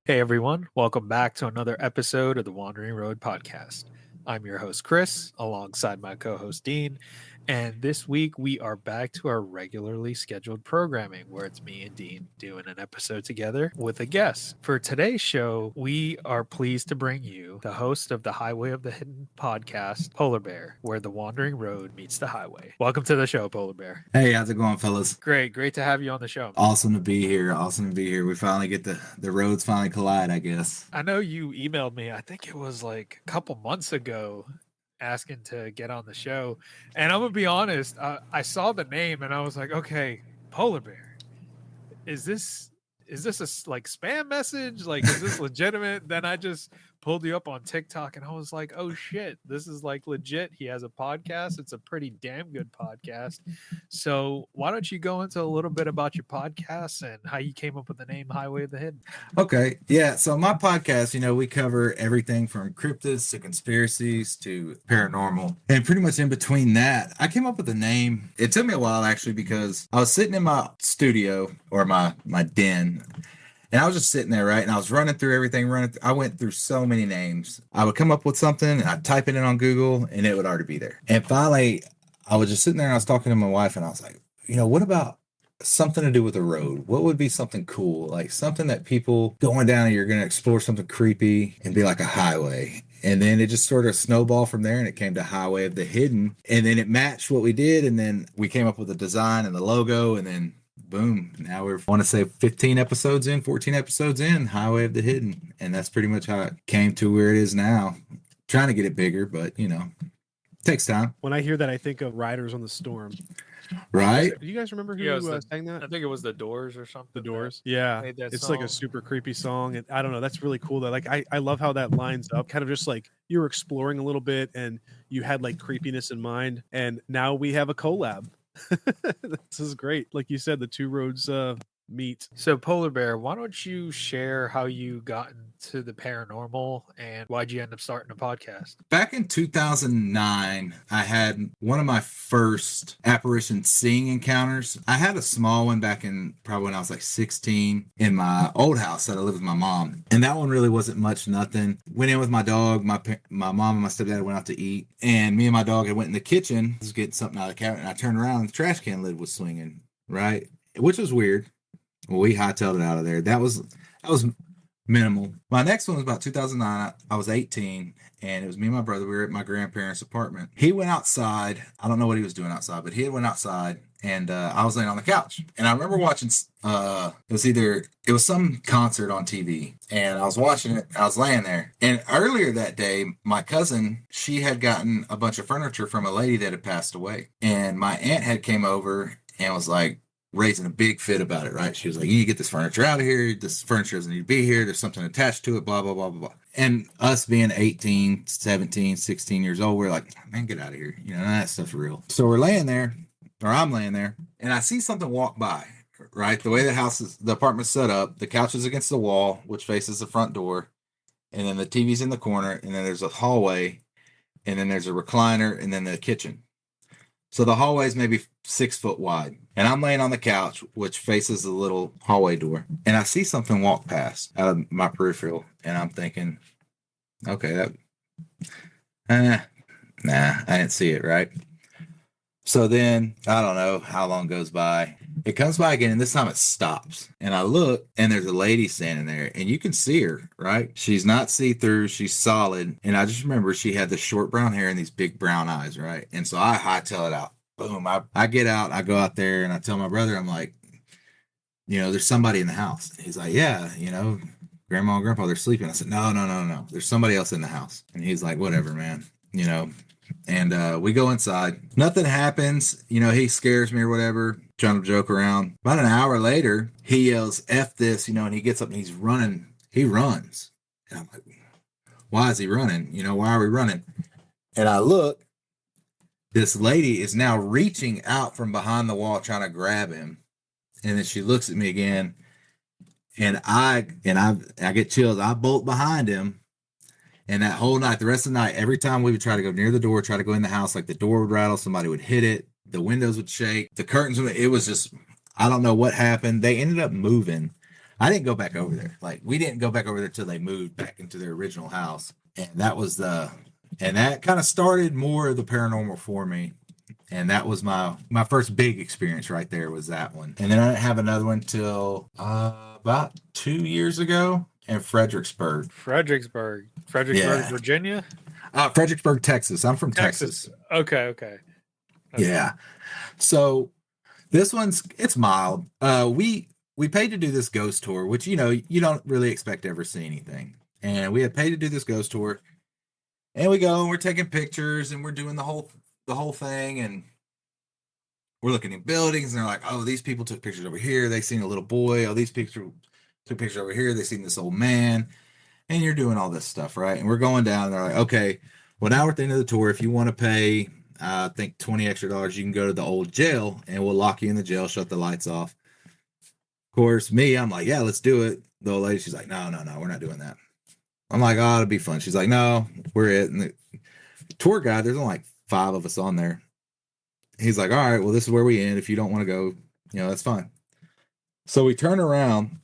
Hey everyone, welcome back to another episode of the Wandering Road Podcast. I'm your host Chris, alongside my co-host Dean, and this week we are back to our regularly scheduled programming where it's me and Dean doing an episode together with a guest. For today's show, we are pleased to bring you the host of the Highway of the Hidden podcast, Polar Bear, where the wandering road meets the highway. Welcome to the show, Polar Bear. Hey, how's it going, fellas? Great to have you on the show. Awesome to be here. Awesome to be here. We finally get the roads finally collide, I guess. I know you emailed me, I think it was like a couple months ago, asking to get on the show. And I'm going to be honest, I saw the name and I was like, okay, Polar Bear. Is this a like spam message? Like, is this legitimate? Then I just pulled you up on TikTok and I was like, oh shit, this is like legit. He has a podcast. It's a pretty damn good podcast. So why don't you go into a little bit about your podcast and how you came up with the name Highway of the Hidden? Okay. Yeah. So my podcast, we cover everything from cryptids to conspiracies to paranormal. And pretty much in between that, I came up with the name. It took me a while actually because I was sitting in my studio or my den. And I was just sitting there, right? And I was running through everything, I went through so many names. I would come up with something, and I'd type it in on Google, and it would already be there. And finally, I was just sitting there, and I was talking to my wife, and I was like, what about something to do with the road? What would be something cool? Like something that people going down and you're going to explore something creepy and be like a highway. And then it just sort of snowballed from there, and it came to Highway of the Hidden. And then it matched what we did, and then we came up with the design and the logo, and then boom, now we're, I want to say 14 episodes in, Highway of the Hidden. And that's pretty much how it came to where it is now. Trying to get it bigger, but, it takes time. When I hear that, I think of Riders on the Storm. Right? Do you guys remember who sang that? I think it was The Doors or something. The Doors? Yeah. It's like a super creepy song. And I don't know. That's really cool. That I love how that lines up. Kind of just like you were exploring a little bit and you had like creepiness in mind. And now we have a collab. This is great. Like you said, the two roads meet. So Polar Bear, why don't you share how you got into the paranormal and why'd you end up starting a podcast? Back in 2009, I had one of my first apparition seeing encounters. I had a small one back in probably when I was like 16 in my old house that I lived with my mom. And that one really wasn't much, nothing. Went in with my dog. My mom and my stepdad went out to eat. And me and my dog had went in the kitchen, was getting something out of the cabinet. And I turned around and the trash can lid was swinging, right? Which was weird. Well, we hightailed it out of there. That was minimal. My next one was about 2009. I was 18, and it was me and my brother. We were at my grandparents' apartment. He went outside. I don't know what he was doing outside, but he had went outside, and I was laying on the couch. And I remember watching, it was some concert on TV, and I was watching it. I was laying there. And earlier that day, my cousin, she had gotten a bunch of furniture from a lady that had passed away. And my aunt had came over and was like, raising a big fit about it, right? She was like, you need to get this furniture out of here. This furniture doesn't need to be here. There's something attached to it, blah, blah, blah, blah, blah. And us being 18, 17, 16 years old, we're like, man, get out of here. None of that stuff's real. So we're laying there, or I'm laying there, and I see something walk by, right? The way the apartment's set up, the couch is against the wall, which faces the front door, and then the TV's in the corner, and then there's a hallway, and then there's a recliner, and then the kitchen. So the hallway is maybe 6 foot wide. And I'm laying on the couch, which faces the little hallway door. And I see something walk past out of my peripheral. And I'm thinking, okay, nah, I didn't see it, right? So then, I don't know how long goes by. It comes by again, and this time it stops. And I look, and there's a lady standing there, and you can see her, right? She's not see-through, she's solid. And I just remember she had the short brown hair and these big brown eyes, right? And so I hightail it out. Boom, I get out, I go out there, and I tell my brother, I'm like, there's somebody in the house. He's like, yeah, Grandma and Grandpa, they're sleeping. I said, no. There's somebody else in the house. And he's like, whatever, man, And we go inside. Nothing happens. He scares me or whatever, trying to joke around. About an hour later, he yells, F this, and he gets up and he's running. He runs. And I'm like, why is he running? Why are we running? And I look, this lady is now reaching out from behind the wall trying to grab him. And then she looks at me again. And I get chills. I bolt behind him. And that whole night, the rest of the night, every time we would try to go near the door, try to go in the house, like the door would rattle, somebody would hit it, the windows would shake, the curtains would, it was just, I don't know what happened. They ended up moving. I didn't go back over there. Like, we didn't go back over there till they moved back into their original house. And that kind of started more of the paranormal for me. And that was my first big experience right there, was that one. And then I didn't have another one till about 2 years ago in Fredericksburg. Fredericksburg, Yeah. Virginia? Fredericksburg, Texas. I'm from Texas. Okay. Yeah. So this it's mild. We paid to do this ghost tour, which, you don't really expect to ever see anything. And we had paid to do this ghost tour. And we go and we're taking pictures and we're doing the whole thing, and we're looking in buildings, and they're like, oh, these people took pictures over here. They seen a little boy. Oh, these people took pictures over here. They seen this old man. And you're doing all this stuff, right? And we're going down, and they're like, okay, well, now we're at the end of the tour. If you want to pay, I think $20 extra, you can go to the old jail, and we'll lock you in the jail, shut the lights off. Of course, I'm like, yeah, let's do it. The old lady, she's like, no, we're not doing that. I'm like, oh, it'll be fun. She's like, no, we're it. And the tour guide, there's only like 5 of us on there. He's like, all right, well, this is where we end. If you don't want to go, that's fine. So we turn around,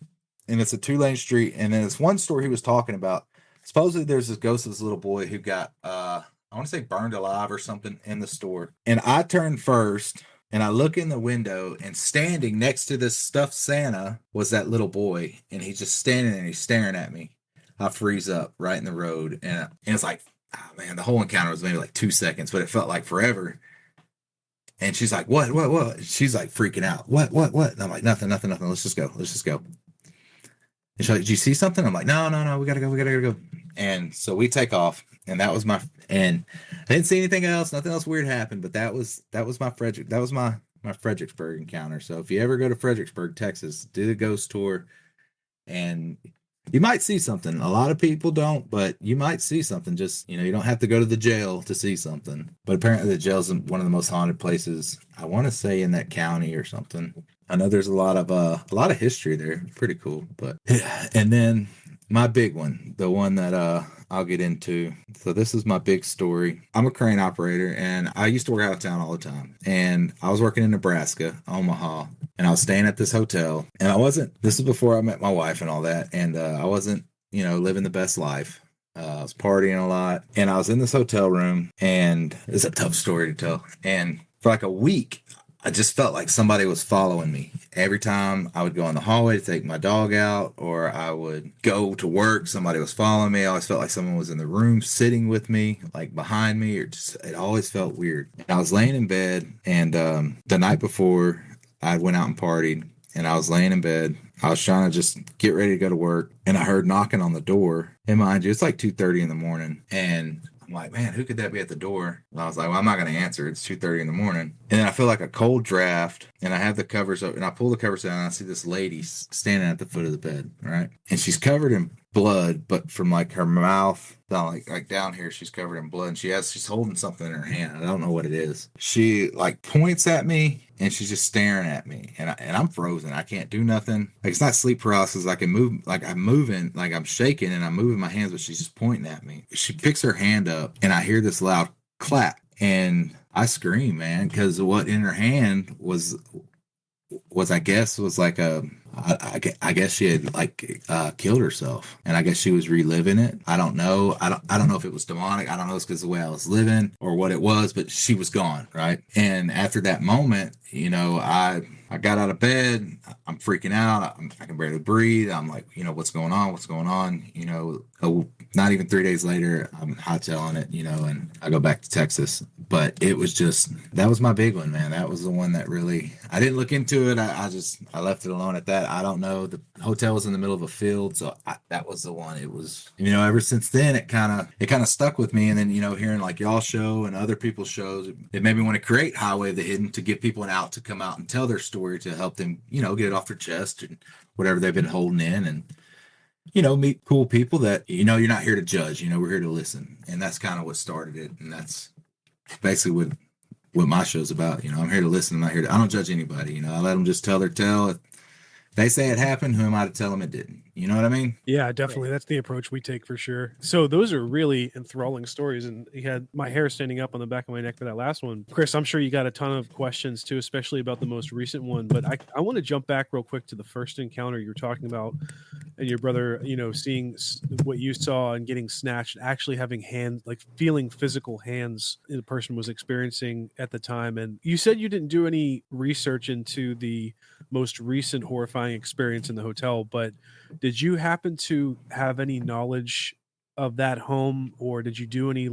and it's a 2-lane street. And then it's one story he was talking about. Supposedly there's this ghost of this little boy who got, I want to say burned alive or something in the store. And I turned first, and I look in the window, and standing next to this stuffed Santa was that little boy. And he's just standing there, and he's staring at me. I freeze up right in the road. And it's like, oh, man, the whole encounter was maybe like 2 seconds, but it felt like forever. And she's like, what? She's like freaking out. What? And I'm like, nothing. Let's just go. And she's like, did you see something? I'm like, no, we gotta go. And so we take off, and that was and I didn't see anything else. Nothing else weird happened, but that was my Fredericksburg encounter. So if you ever go to Fredericksburg, Texas, do the ghost tour, and you might see something. A lot of people don't, but you might see something. Just, you don't have to go to the jail to see something. But apparently the jail's one of the most haunted places, I want to say, in that county or something. I know there's a lot of history there. Pretty cool. But yeah. And then my big one, the one that I'll get into. So this is my big story. I'm a crane operator, and I used to work out of town all the time. And I was working in Nebraska, Omaha, and I was staying at this hotel. And this is before I met my wife and all that. And I wasn't, living the best life. I was partying a lot, and I was in this hotel room, and it's a tough story to tell. And for like a week, I just felt like somebody was following me. Every time I would go in the hallway to take my dog out, or I would go to work, somebody was following me. I always felt like someone was in the room sitting with me, like behind me, it always felt weird. And I was laying in bed, and the night before, I went out and partied, and I was laying in bed. I was trying to just get ready to go to work, and I heard knocking on the door. And mind you, it's like 2:30 in the morning, and I'm like, man, who could that be at the door? And I was like, well, I'm not going to answer. It's 2:30 in the morning. And then I feel like a cold draft, and I have the covers up, and I pull the covers down, and I see this lady standing at the foot of the bed, right? And she's covered in blood, but from like her mouth down, like down here, she's covered in blood. And she's holding something in her hand. I don't know what it is. She like points at me, and she's just staring at me, and I'm frozen. I can't do nothing. Like, it's not sleep paralysis. I can move, like I'm moving, like I'm shaking, and I'm moving my hands, but she's just pointing at me. She picks her hand up, and I hear this loud clap, and I scream, man, because what in her hand was I guess was like I guess she had like killed herself, and I guess she was reliving it. I don't know. I don't know if it was demonic. I don't know if it's because of the way I was living or what it was, but she was gone, right? And after that moment, I got out of bed. I'm freaking out. I can barely breathe. I'm like, what's going on? What's going on? Not even 3 days later, I'm hightailing it, and I go back to Texas. But it was that was my big one, man. That was the one that really, I didn't look into it. I left it alone at that. I don't know. The hotel was in the middle of a field. So that was the one. It was, ever since then, it kind of stuck with me. And then, hearing like y'all show and other people's shows, it made me want to create Highway of the Hidden, to give people an out to come out and tell their story, to help them, get it off their chest and whatever they've been holding in, and meet cool people that, you're not here to judge, we're here to listen. And that's kind of what started it. And that's basically what my show's about. I'm here to listen. I don't judge anybody. I let them just tell their tale. If they say it happened. Who am I to tell them it didn't? You know what I mean? Yeah, definitely. That's the approach we take for sure. So those are really enthralling stories. And you had my hair standing up on the back of my neck for that last one. Chris, I'm sure you got a ton of questions too, especially about the most recent one. But I want to jump back real quick to the first encounter you were talking about and your brother, seeing what you saw and getting snatched, actually having hands, like feeling physical hands the person was experiencing at the time. And you said you didn't do any research into the most recent horrifying experience in the hotel, but did you happen to have any knowledge of that home, or did you do any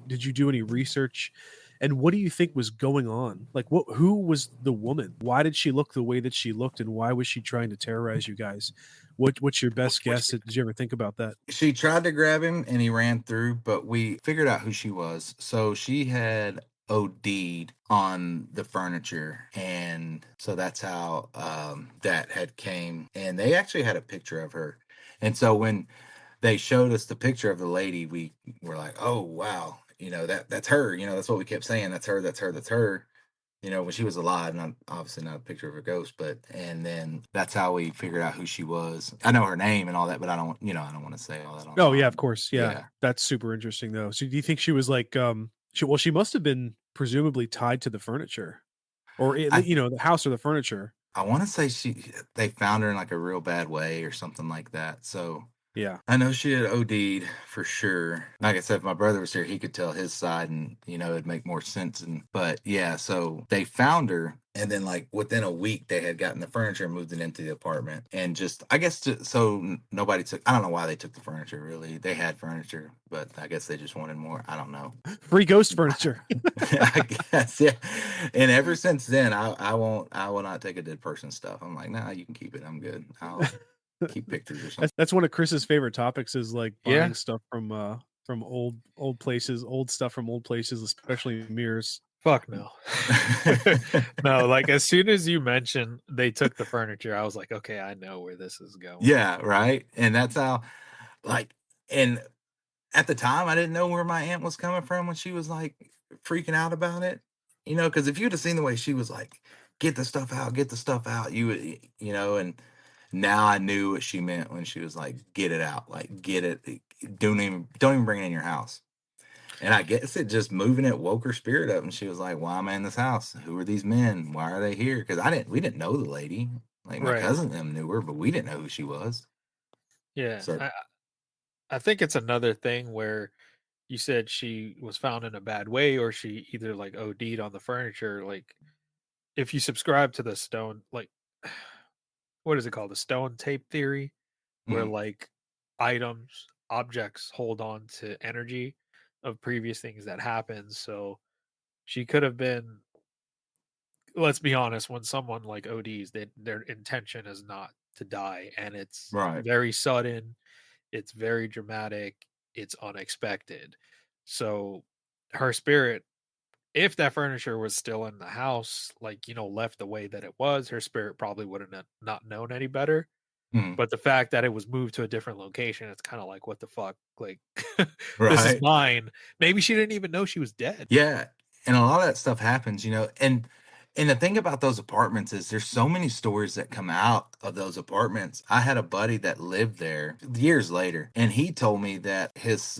did you do any research? And what do you think was going on? Like, who was the woman? Why did she look the way that she looked, and why was she trying to terrorize you guys? What's your best guess? Did you ever think about that? She tried to grab him and he ran through, but we figured out who she was. So she had OD'd on the furniture, and so that's how that had came. And they actually had a picture of her, and so when they showed us the picture of the lady, we were like, oh wow, that's her. That's what we kept saying, that's her, that's her, that's her. When she was alive, not obviously not a picture of a ghost, and then that's how we figured out who she was. I know her name and all that, but I don't want to say all that. Oh yeah, of course. Yeah. That's super interesting though. So do you think she was like, she must have been presumably tied to the furniture or, the house or the furniture. I want to say they found her in like a real bad way or something like that. So yeah, I know she had OD'd for sure. Like I said, if my brother was here, he could tell his side and, it'd make more sense. But yeah, so they found her. And then like within a week, they had gotten the furniture and moved it into the apartment. And just, I guess, so nobody took, I don't know why they took the furniture really. They had furniture, but I guess they just wanted more. I don't know. Free ghost furniture. I guess, yeah. And ever since then, I will not take a dead person stuff. I'm like, nah, you can keep it. I'm good. I'll keep pictures or something. That's one of Chris's favorite topics is like buying stuff from old places, old stuff from old places, especially mirrors. Fuck no. No, like as soon as you mentioned they took the furniture, I was like, okay, I know where this is going. Yeah, right. And that's how, and at the time I didn't know where my aunt was coming from when she was like freaking out about it. Because if you'd have seen the way she was like, get the stuff out, you would, and now I knew what she meant when she was like, get it out, like get it, don't even bring it in your house. And I guess it just moving it woke her spirit up, and she was like, why am I in this house? Who are these men? Why are they here? Because we didn't know the lady. Like my cousin them knew her, but we didn't know who she was. Yeah. So, I think it's another thing where you said she was found in a bad way, or she either like OD'd on the furniture. Like if you subscribe to the stone, like what is it called? The stone tape theory, where like objects hold on to energy of previous things that happened. So she could have been, let's be honest, when someone like ODs, their intention is not to die, and it's very sudden, it's very dramatic, it's unexpected. So her spirit, if that furniture was still in the house, like, left the way that it was, her spirit probably would have not known any better. But the fact that it was moved to a different location, it's kind of like, what the fuck? Like, this is mine. Maybe she didn't even know she was dead. Yeah. And a lot of that stuff happens, and the thing about those apartments is there's so many stories that come out of those apartments. I had a buddy that lived there years later, and he told me that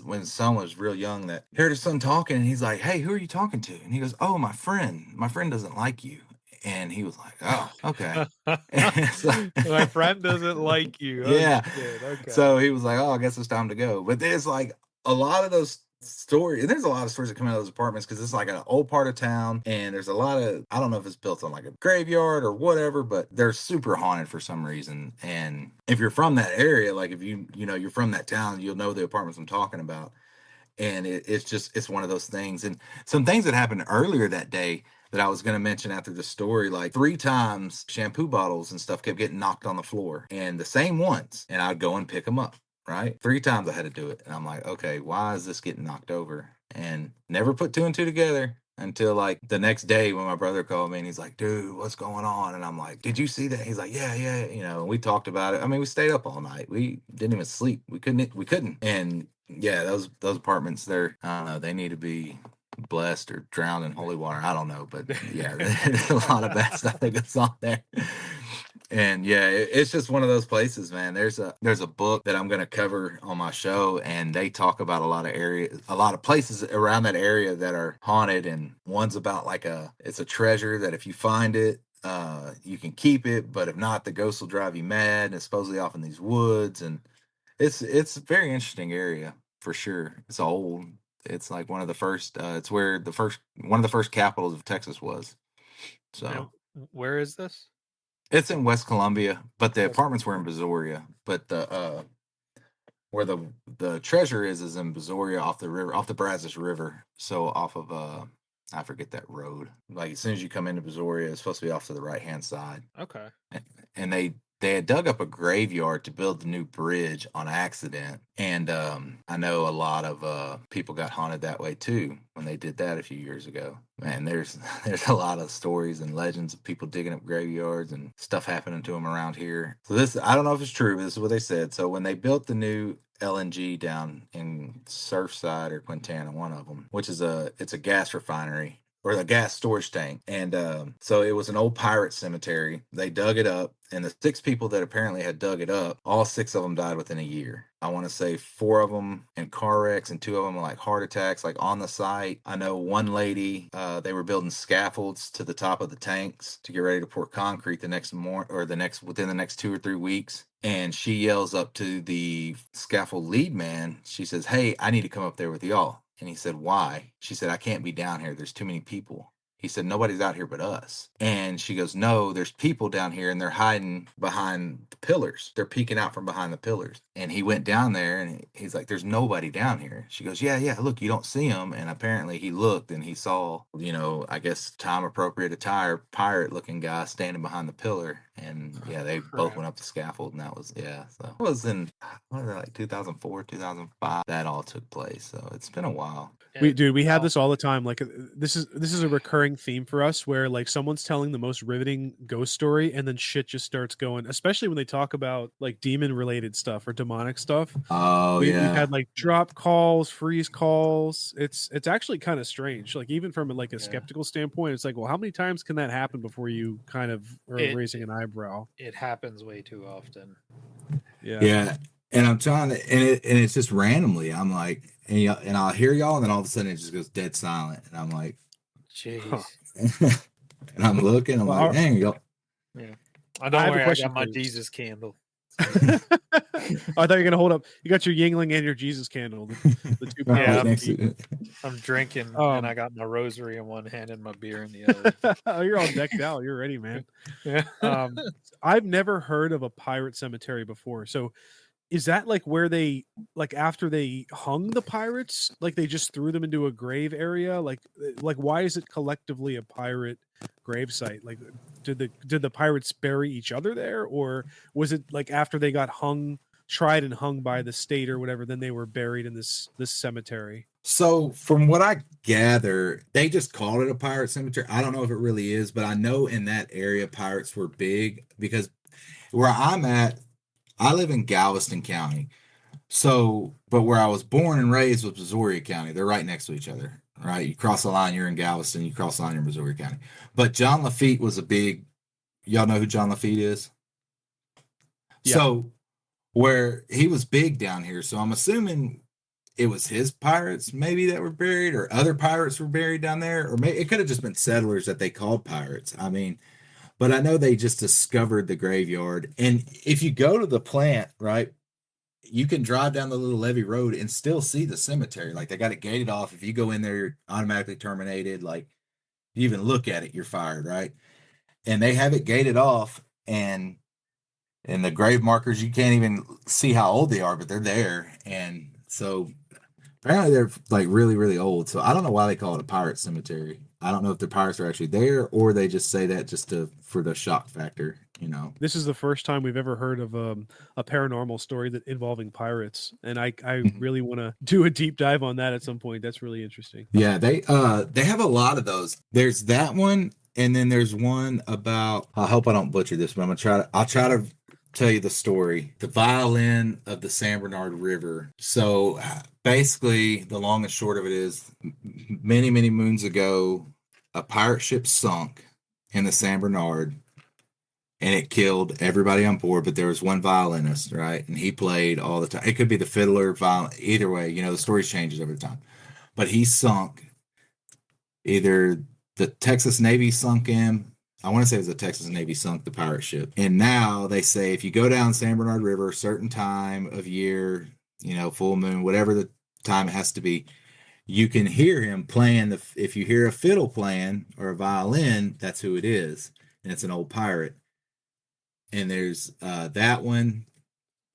when his son was real young, that he heard his son talking, and he's like, hey, who are you talking to? And he goes, oh, my friend doesn't like you. And he was like, oh, okay. My friend doesn't like you. Yeah. Okay. So he was like, oh, I guess it's time to go. But there's like a lot of those stories. There's a lot of stories that come out of those apartments because it's like an old part of town. And there's a lot of, I don't know if it's built on like a graveyard or whatever, but they're super haunted for some reason. And if you're from that area, like if you're from that town, you'll know the apartments I'm talking about. And it's one of those things. And some things that happened earlier that day that I was going to mention after the story, like 3 times shampoo bottles and stuff kept getting knocked on the floor, and the same ones, and I'd go and pick them up, right? 3 times I had to do it. And I'm like, okay, why is this getting knocked over? And never put 2 and 2 together until like the next day when my brother called me and he's like, dude, what's going on? And I'm like, did you see that? He's like, yeah. And we talked about it. I mean, we stayed up all night. We didn't even sleep. We couldn't. And yeah, those apartments there, I don't know, they need to be blessed or drowned in holy water. I don't know, but yeah, there's a lot of bad stuff that goes on there. And yeah, it's just one of those places, man. There's a book that I'm going to cover on my show, and they talk about a lot of places around that area that are haunted. And one's about like it's a treasure that if you find it, you can keep it, but if not, the ghost will drive you mad. And it's supposedly off in these woods, and it's a very interesting area for sure. It's old. It's like one of the first. It's where one of the first capitals of Texas was. So. And where is this? It's in West Columbia, but the apartments were in Brazoria. But the where the treasure is in Brazoria, off the river, off the Brazos River. So off of I forget that road. Like as soon as you come into Brazoria, it's supposed to be off to the right hand side. Okay. And they had dug up a graveyard to build the new bridge on accident. And I know a lot of people got haunted that way too when they did that a few years ago. Man, there's a lot of stories and legends of people digging up graveyards and stuff happening to them around here. So this, I don't know if it's true, but this is what they said. So when they built the new LNG down in Surfside or Quintana, one of them, which is it's a gas refinery or a gas storage tank. And so it was an old pirate cemetery. They dug it up, and the 6 people that apparently had dug it up, all 6 of them died within a year. I want to say 4 of them in car wrecks and 2 of them like heart attacks, like on the site. I know one lady, they were building scaffolds to the top of the tanks to get ready to pour concrete the next morning or within the next 2 or 3 weeks. And she yells up to the scaffold lead man. She says, "Hey, I need to come up there with y'all." And he said, "Why?" She said, "I can't be down here. There's too many people." He said, "Nobody's out here but us." And she goes, "No, there's people down here and they're hiding behind the pillars. They're peeking out from behind the pillars." And he went down there and he's like, "There's nobody down here." She goes, yeah, look, you don't see them." And apparently he looked and he saw, I guess time appropriate attire, pirate looking guy standing behind the pillar. And yeah, they both went up the scaffold, and that was, so it was in, what was it, like 2004, 2005, that all took place. So it's been a while. We have this all the time. Like this is a recurring theme for us, where like someone's telling the most riveting ghost story, and then shit just starts going. Especially when they talk about like demon related stuff or demonic stuff. Oh we've had like drop calls, freeze calls. It's actually kind of strange. Like even from like a skeptical standpoint, it's like, well, how many times can that happen before you kind of are raising an eyebrow? It happens way too often. Yeah. And I'm trying to, and it's just randomly. I'm like, and I'll hear y'all, and then all of a sudden it just goes dead silent, and I'm like, jeez. And I'm looking, I'm like, dang, y'all. Yeah. I don't worry, I got my Jesus candle. I thought you were gonna hold up. You got your Yingling and your Jesus candle. The 2 pounds. I'm drinking, and I got my rosary in one hand and my beer in the other. Oh, you're all decked out. You're ready, man. Yeah. I've never heard of a pirate cemetery before. So, is that like where they, like after they hung the pirates, like they just threw them into a grave area? Like why is it collectively a pirate gravesite? Like, did the pirates bury each other there, or was it like after they got tried and hung by the state or whatever, then they were buried in this cemetery? So from what I gather, they just called it a pirate cemetery. I don't know if it really is, but I know in that area pirates were big, because where I'm at, I live in Galveston County. So, but where I was born and raised was Missouri County. They're right next to each other, right? You cross the line, you're in Galveston. You cross the line, you're in Missouri County. But John Lafitte was y'all know who John Lafitte is? Yeah. So where he was big down here. So I'm assuming it was his pirates maybe that were buried, or other pirates were buried down there, or maybe it could have just been settlers that they called pirates. I mean, but I know they just discovered the graveyard. And if you go to the plant, right, you can drive down the little levee road and still see the cemetery. Like they got it gated off. If you go in there, you're automatically terminated. Like you even look at it, you're fired, right? And they have it gated off, and the grave markers, you can't even see how old they are, but they're there. And so apparently they're like really, really old. So I don't know why they call it a pirate cemetery. I don't know if the pirates are actually there, or they just say that just for the shock factor, This is the first time we've ever heard of a paranormal story involving pirates, and I really want to do a deep dive on that at some point. That's really interesting. Yeah, they have a lot of those. There's that one, and then there's one about, I hope I don't butcher this, but I'll try to tell you the story. The violin of the San Bernard River. So basically, the long and short of it is, many, many moons ago, a pirate ship sunk in the San Bernard, and it killed everybody on board, but there was one violinist, right? And he played all the time. It could be the fiddler, violin, either way, the story changes over time. But he sunk, either the Texas Navy sunk him. I want to say it was the Texas Navy sunk the pirate ship. And now they say if you go down San Bernard River, a certain time of year, full moon, whatever the time it has to be, you can hear him playing. If you hear a fiddle playing or a violin, that's who it is. And it's an old pirate. And there's that one.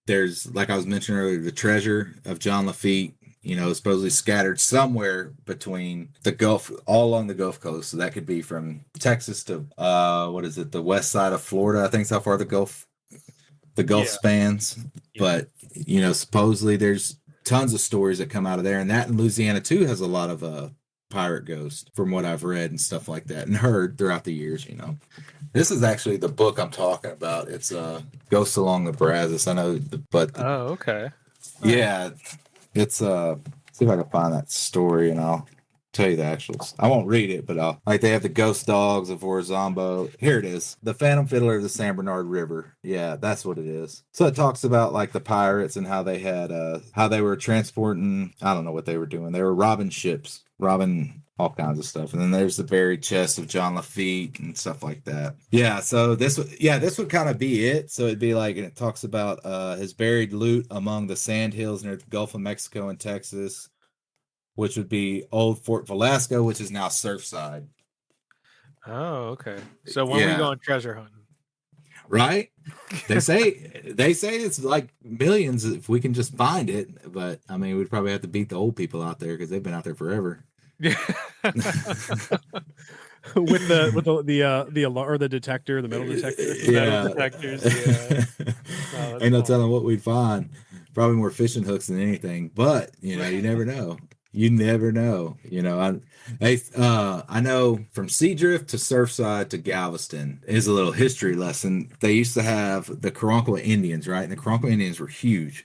There's, like I was mentioning earlier, the treasure of John Lafitte, supposedly scattered somewhere between the Gulf, all along the Gulf Coast. So that could be from Texas to, the west side of Florida. I think it's how far the Gulf spans. Yeah. But, supposedly there's tons of stories that come out of there. And that in Louisiana, too, has a lot of pirate ghosts, from what I've read and stuff like that and heard throughout the years. This is actually the book I'm talking about. It's Ghosts Along the Brazos. I know, oh, okay. Yeah, it's see if I can find that story and I'll tell you the actuals. I won't read it, but they have the ghost dogs of Orizombo. Here it is. The Phantom Fiddler of the San Bernard River. Yeah, that's what it is. So it talks about like the pirates and how they had how they were transporting, I don't know what they were doing. They were robbing ships, robbing all kinds of stuff. And then there's the buried chest of John Lafitte and stuff like that. Yeah, so this would kind of be it. So it'd be like, and it talks about his buried loot among the sand hills near the Gulf of Mexico and Texas, which would be old Fort Velasco, which is now Surfside. Oh, okay. So when we going treasure hunting? Right? They say it's like millions if we can just find it. But I mean, we'd probably have to beat the old people out there because they've been out there forever. Yeah. with the alarm or the detector, the metal detector. Yeah. Metal detectors, yeah. Oh, ain't no telling what we'd find. Probably more fishing hooks than anything. But you never know. You never know. I know from Seadrift to Surfside to Galveston is a little history lesson. They used to have the Karankawa Indians, right? And the Karankawa Indians were huge.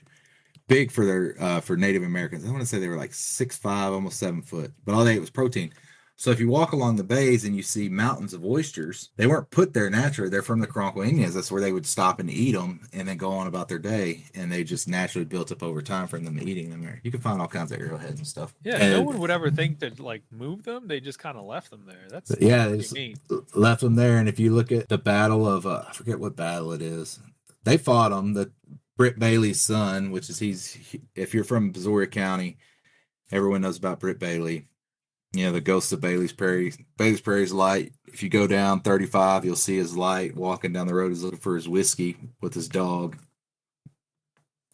Big for their for Native Americans. I want to say they were like 6'5", almost 7 foot, but all they ate was protein. So if you walk along the bays and you see mountains of oysters, they weren't put there naturally. They're from the Karankawa Indians. That's where they would stop and eat them and then go on about their day. And they just naturally built up over time from them eating them there. You can find all kinds of arrowheads and stuff. Yeah, and no one would ever think to like move them. They just kind of left them there. That's they just neat. Left them there. And if you look at the battle of I forget what battle it is, they fought them. The Britt Bailey's son, which is if you're from Brazoria County, everyone knows about Britt Bailey. The ghost of Bailey's Prairie. Bailey's Prairie's light. If you go down 35, you'll see his light walking down the road. He's looking for his whiskey with his dog.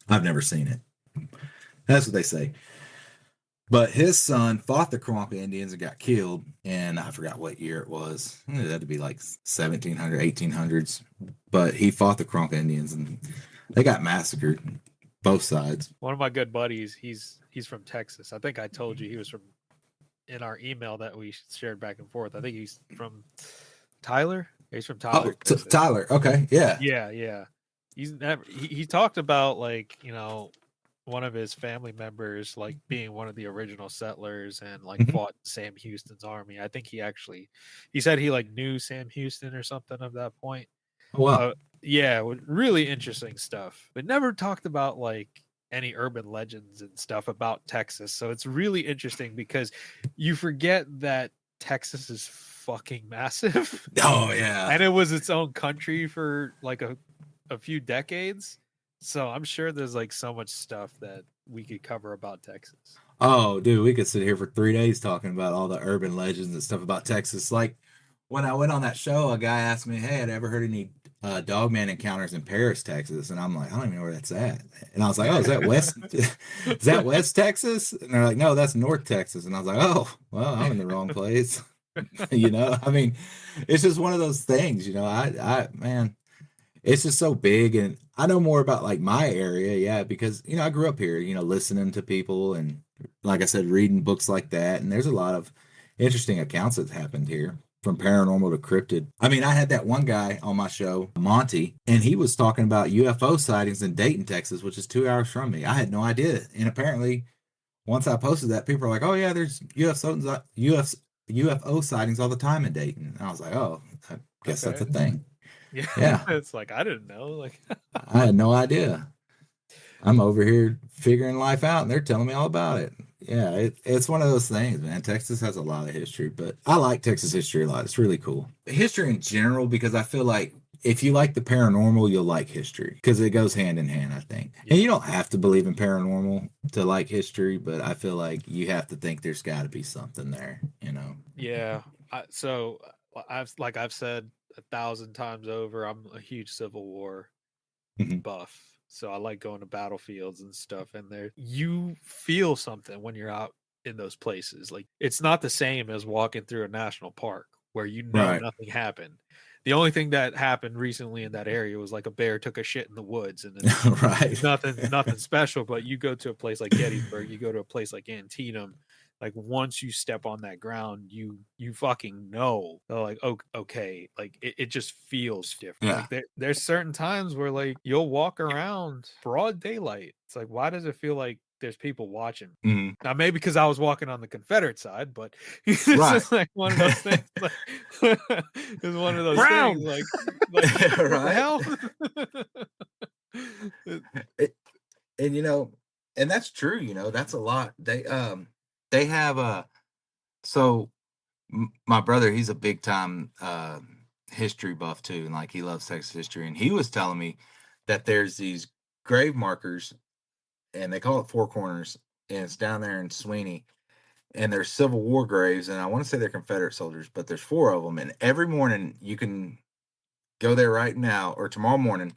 I've never seen it. That's what they say. But his son fought the Karankawa Indians and got killed. And I forgot what year it was. It had to be like 1700, 1800s. But he fought the Karankawa Indians and they got massacred. Both sides. One of my good buddies, he's from Texas. I think I told you he was from in our email that we shared back and forth. I think he's from Tyler. He's from Tyler. Oh, Tyler. Okay. Yeah. Yeah. He talked about like, one of his family members like being one of the original settlers and like fought Sam Houston's army. I think he said he like knew Sam Houston or something of that point. Oh, wow. Yeah, really interesting stuff. But never talked about like any urban legends and stuff about Texas. So it's really interesting because you forget that Texas is fucking massive. Oh yeah. And it was its own country for like a few decades. So I'm sure there's like so much stuff that we could cover about Texas. Oh, dude, we could sit here for 3 days talking about all the urban legends and stuff about Texas. Like when I went on that show, a guy asked me, "Hey, I'd ever heard any dogman encounters in Paris, Texas?" And I'm like, "I don't even know where that's at." And I was like, "Oh, is that West? Is that West Texas?" And they're like, "No, that's North Texas." And I was like, "Oh, well, I'm in the wrong place." I mean, it's just one of those things. Man, it's just so big, and I know more about like my area, yeah, because I grew up here, listening to people and like I said, reading books like that, and there's a lot of interesting accounts that happened here. From paranormal to cryptid. I mean, I had that one guy on my show, Monty, and he was talking about UFO sightings in Dayton, Texas, which is 2 hours from me. I had no idea. And apparently, once I posted that, people are like, "Oh, yeah, there's UFO sightings all the time in Dayton." And I was like, "Oh, I guess that's a thing." Yeah. Yeah. It's like, I didn't know. Like, I had no idea. I'm over here figuring life out, and they're telling me all about it. Yeah, it's one of those things, man. Texas has a lot of history, but I like Texas history a lot. It's really cool. History in general, because I feel like if you like the paranormal, you'll like history because it goes hand in hand, I think. Yeah. And you don't have to believe in paranormal to like history, but I feel like you have to think there's got to be something there, you know? Yeah. I've said 1,000 times over, I'm a huge Civil War Mhm. buff. So I like going to battlefields and stuff. And there, you feel something when you're out in those places. Like, it's not the same as walking through a national park where you know Right. nothing happened. The only thing that happened recently in that area was like a bear took a shit in the woods, and it's Right. nothing special. But you go to a place like Gettysburg, you go to a place like Antietam, like once you step on that ground, you fucking know. They're like, okay, like it just feels different. Yeah. Like there's certain times where like you'll walk around broad daylight. It's like, why does it feel like there's people watching? Mhm. Now maybe because I was walking on the Confederate side, but it's Right. just like one of those things. Like, it's one of those Brown. things. Like what the Right. hell? And and that's true, that's a lot. They have so my brother, he's a big time history buff too, and like he loves Texas history, and he was telling me that there's these grave markers, and they call it Four Corners, and it's down there in Sweeney, and there's Civil War graves, and I want to say they're Confederate soldiers, but there's four of them, and every morning you can go there right now or tomorrow morning.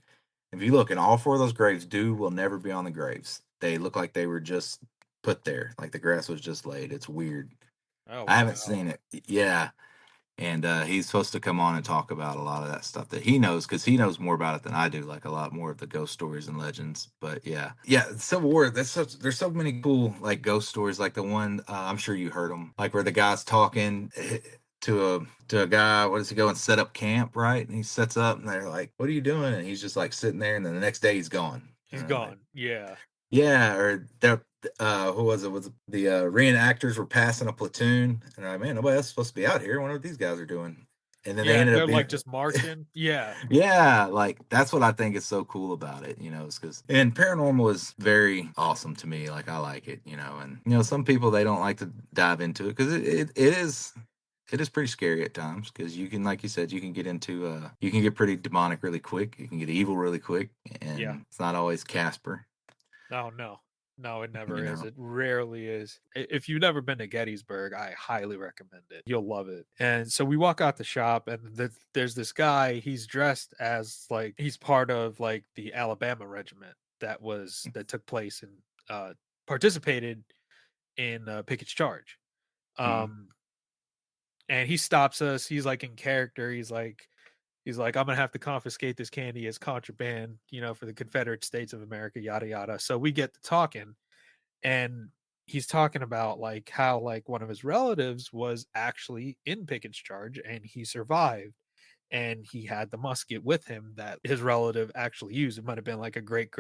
If you look, and all four of those graves, dew will never be on the graves. They look like they were just put there, like the grass was just laid. It's weird. Oh I haven't wow. seen it. Yeah. And he's supposed to come on and talk about a lot of that stuff that he knows, because he knows more about it than I do, like a lot more of the ghost stories and legends. But yeah, Civil War. There's so many cool like ghost stories, like the one I'm sure you heard them, like where the guy's talking to a guy. What does he go and set up camp, right? And he sets up, and they're like, "What are you doing?" And he's just like sitting there, and then the next day he's gone. He's Like, gone. Yeah. yeah, or who was it? Was the reenactors were passing a platoon, and I'm like, man, nobody else is supposed to be out here. I wonder what these guys are doing. And then they Yeah. ended up They're being, like just marching. Yeah. yeah, like that's what I think is so cool about it, is because, and paranormal is very awesome to me. Like I like it, and some people, they don't like to dive into it because it is pretty scary at times, because you can, like you said, you can get into you can get pretty demonic really quick. You can get evil really quick, and Yeah. it's not always Casper. Oh no. No, it never You is. know. It rarely is. If you've never been to Gettysburg, I highly recommend it. You'll love it. And so we walk out the shop, and there's this guy. He's dressed as like he's part of like the Alabama regiment that took place and participated in Pickett's Charge. Mhm. Um, and he stops us. He's like in character. He's like, I'm gonna have to confiscate this candy as contraband, for the Confederate States of America, yada yada. So we get to talking, and he's talking about like how like one of his relatives was actually in Pickett's Charge and he survived, and he had the musket with him that his relative actually used. It might have been like a great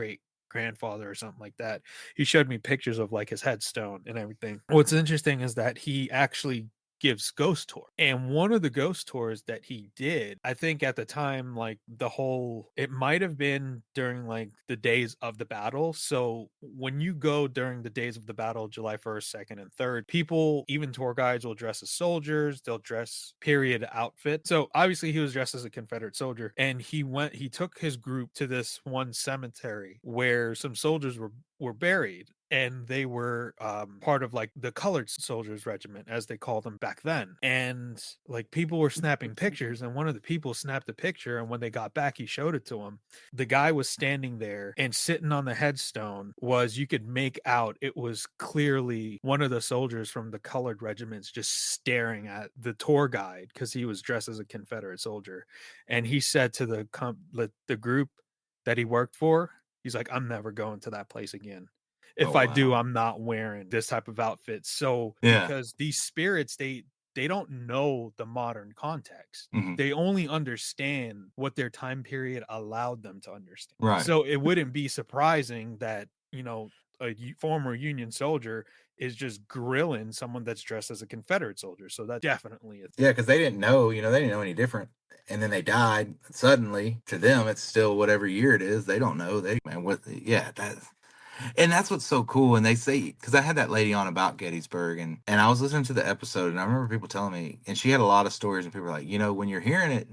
grandfather or something like that. He showed me pictures of like his headstone and everything. What's interesting is that he actually gives ghost tour, and one of the ghost tours that he did, I think at the time, like it might have been during like the days of the battle. So when you go during the days of the battle, July 1st, 2nd, and 3rd, people, even tour guides, will dress as soldiers. They'll dress period outfit. So obviously he was dressed as a Confederate soldier, and he took his group to this one cemetery where some soldiers were buried, and they were part of like the colored soldiers regiment, as they called them back then. And like people were snapping pictures, and one of the people snapped a picture, and when they got back, he showed it to him. The guy was standing there, and sitting on the headstone was, you could make out it was clearly one of the soldiers from the colored regiments just staring at the tour guide, because he was dressed as a Confederate soldier. And he said to the group that he worked for, he's like, I'm never going to that place again. If Oh I do, wow. I'm not wearing this type of outfit. So Yeah. because these spirits, they don't know the modern context. Mhm. They only understand what their time period allowed them to understand. Right. So it wouldn't be surprising that, former Union soldier is just grilling someone that's dressed as a Confederate soldier. So that's definitely a Yeah, because they didn't know, they didn't know any different. And then they died suddenly. To them, it's still whatever year it is. They don't know. And that's what's so cool. And they say, because I had that lady on about Gettysburg, and I was listening to the episode, and I remember people telling me, and she had a lot of stories, and people were like, when you're hearing it,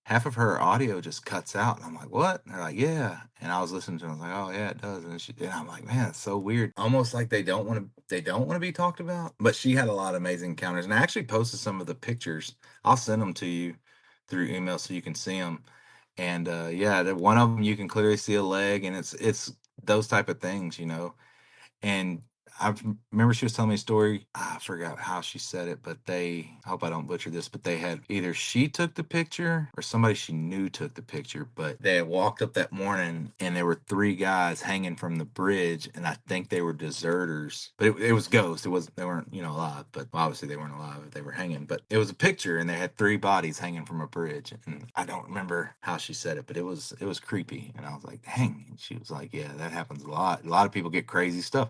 half of her audio just cuts out. And I'm like, what? And they're like, yeah. And I was listening to it. I was like, oh yeah, it does. And I'm like, man, it's so weird. Almost like they don't want to be talked about. But she had a lot of amazing encounters. And I actually posted some of the pictures. I'll send them to you through email so you can see them. And one of them you can clearly see a leg, and it's those type of things, And I remember she was telling me a story. I forgot how she said it, but I hope I don't butcher this, but they had either she took the picture or somebody she knew took the picture, but they had walked up that morning and there were 3 guys hanging from the bridge, and I think they were deserters, but it was ghosts. They weren't, alive, but obviously they weren't alive if they were hanging, but it was a picture and they had 3 bodies hanging from a bridge. And I don't remember how she said it, but it was creepy. And I was like, dang. And she was like, yeah, that happens a lot. A lot of people get crazy stuff.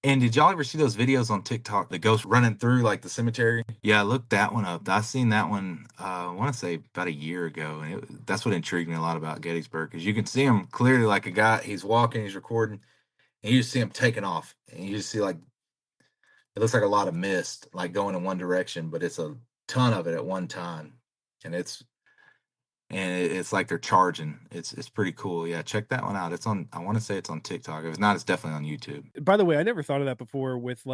And did y'all ever see those videos on TikTok, the ghost running through like the cemetery? Yeah, I looked that one up. I seen that one, I want to say about a year ago. And that's what intrigued me a lot about Gettysburg, because you can see him clearly, like a guy, he's walking, he's recording, and you just see him taking off. And you just see it looks like a lot of mist, like going in one direction, but it's a ton of it at one time. And it's like they're charging. It's pretty cool. Yeah, check that one out. I want to say it's on TikTok. If it's not, it's definitely on YouTube. By the way, I never thought of that before with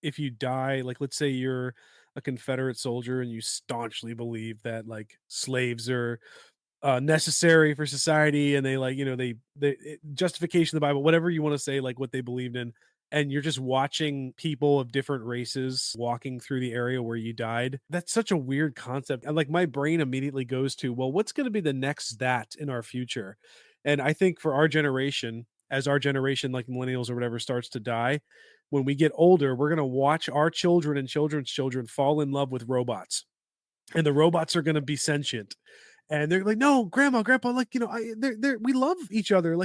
if you die, let's say you're a Confederate soldier and you staunchly believe that slaves are necessary for society, and they justification of the Bible, whatever you want to say, what they believed in, and you're just watching people of different races walking through the area where you died. That's such a weird concept. And my brain immediately goes to, well, what's going to be the next that in our future? And I think for our generation, as our generation, like millennials or whatever, starts to die, when we get older, we're going to watch our children and children's children fall in love with robots, and the robots are going to be sentient. And they're like, no, grandma, grandpa, we love each other.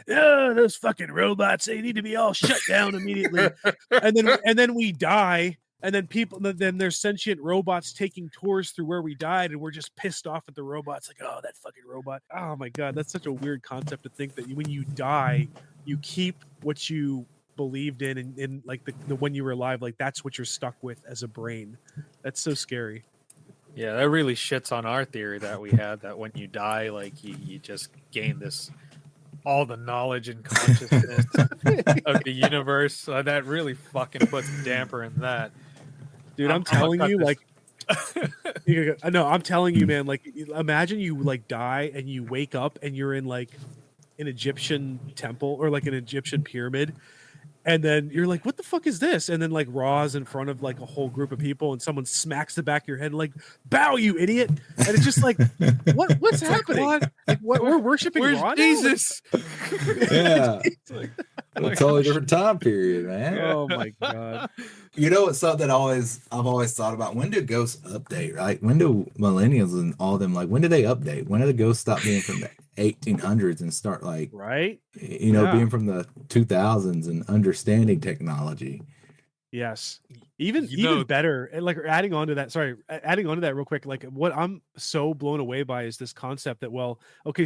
Those fucking robots, they need to be all shut down immediately. and then we die. And then there's sentient robots taking tours through where we died. And we're just pissed off at the robots. Like, oh, that fucking robot. Oh my God. That's such a weird concept to think that when you die, you keep what you believed in and the when you were alive, that's what you're stuck with as a brain. That's so scary. Yeah, that really shits on our theory that we had, that when you die, you just gain all the knowledge and consciousness of the universe. So that really fucking puts a damper in that. Dude, I'm telling you, I'm telling you, man, imagine you die and you wake up and you're in an Egyptian temple or an Egyptian pyramid. And then you're like, what the fuck is this? And then Ra's in front of a whole group of people, and someone smacks the back of your head bow, you idiot. And it's just what's happening? What? We're worshiping Ra now? Jesus. Yeah. A totally different time period, man. Oh my God. It's something I've always thought about. When do ghosts update, right? When do millennials and all them, when do they update? When do the ghosts stop being from the 1800s and start right? Being from the 2000s and understanding technology? Yes. Even better. And adding on to that real quick, what I'm so blown away by is this concept that,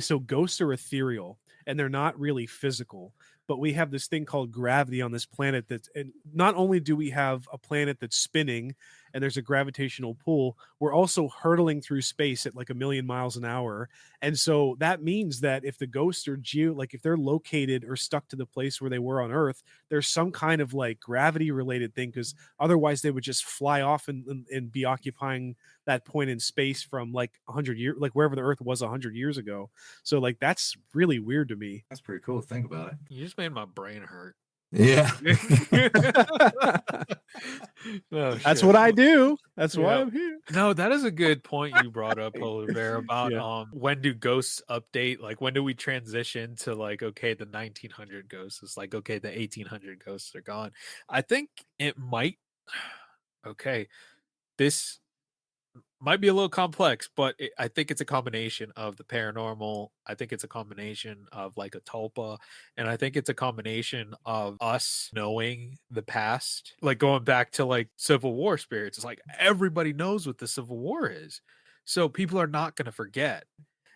so ghosts are ethereal and they're not really physical, but we have this thing called gravity on this planet and not only do we have a planet that's spinning and there's a gravitational pull, we're also hurtling through space at 1,000,000 miles an hour. And so that means that if the ghosts are if they're located or stuck to the place where they were on Earth, there's some kind of gravity related thing, because otherwise they would just fly off and be occupying that point in space from 100 years, wherever the Earth was 100 years ago. So that's really weird to me. That's pretty cool to think about it. You just made my brain hurt. Yeah. No, that's what I do. That's why I'm here. No, that is a good point you brought up, Polar Bear, about when do ghosts update? When do we transition to okay, the 1900 ghosts is okay, the 1800 ghosts are gone. I think it might. Okay, this might be a little complex, but I think it's a combination of the paranormal. I think it's a combination of like a tulpa, and I think it's a combination of us knowing the past, like going back to like Civil War spirits. It's like everybody knows what the Civil War is, so people are not going to forget.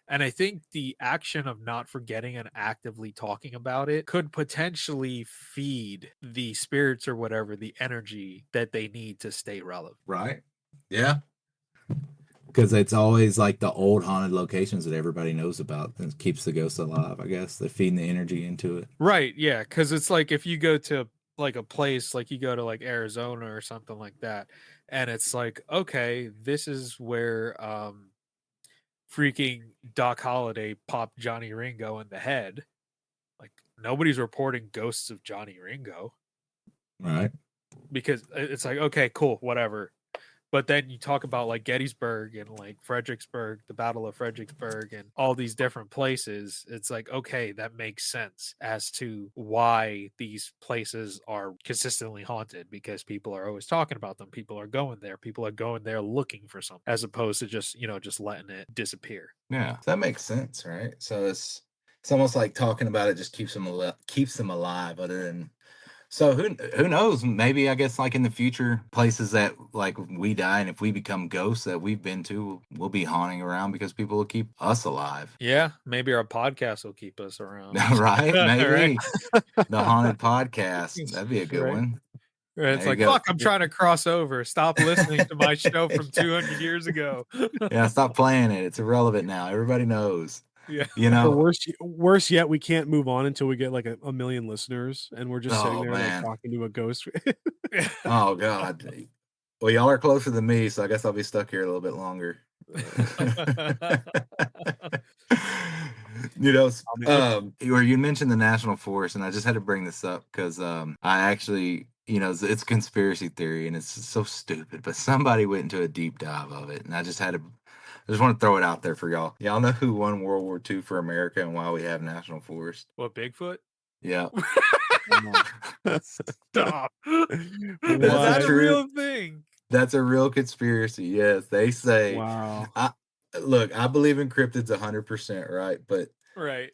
And I think the action of not forgetting and actively talking about it could potentially feed the spirits or whatever the energy that they need to stay relevant. Right. Yeah. Because it's always like the old haunted locations that everybody knows about and keeps the ghosts alive, I guess. They're feeding the energy into it. Right. Yeah. Because it's like if you go to like a place, like you go to like Arizona or something like that, and it's like, okay, this is where freaking Doc Holliday popped Johnny Ringo in the head. Like nobody's reporting ghosts of Johnny Ringo. Right. Because it's like, okay, cool, whatever. But then you talk about like Gettysburg and like Fredericksburg, the Battle of Fredericksburg, and all these different places. It's like, okay, that makes sense as to why these places are consistently haunted, because people are always talking about them. People are going there. People are going there looking for something, as opposed to just, just letting it disappear. Yeah, that makes sense, right? So it's almost like talking about it just keeps them alive. Other than so who knows? Maybe I guess like in the future, places that like we die and if we become ghosts that we've been to, we'll be haunting around because people will keep us alive. Yeah, maybe our podcast will keep us around. Right? Maybe Right? the haunted podcast. That'd be a good one. It's like, fuck, I'm trying to cross over. Stop listening to my show from 200 years ago. Yeah, stop playing it. It's irrelevant now. Everybody knows. Yeah. Or worse yet, we can't move on until we get like a million listeners and we're just sitting there like talking to a ghost. Oh, God. Well, y'all are closer than me, so I guess I'll be stuck here a little bit longer. Where you mentioned the National Forest, and I just had to bring this up because I actually, it's a conspiracy theory and it's so stupid, but somebody went into a deep dive of it, and I just want to throw it out there for y'all. Y'all know who won World War II for America and why we have National Forest? What, Bigfoot? Yeah. Stop. That's a real thing. That's a real conspiracy. Yes, they say. Wow. I believe in cryptids 100%, right? But right.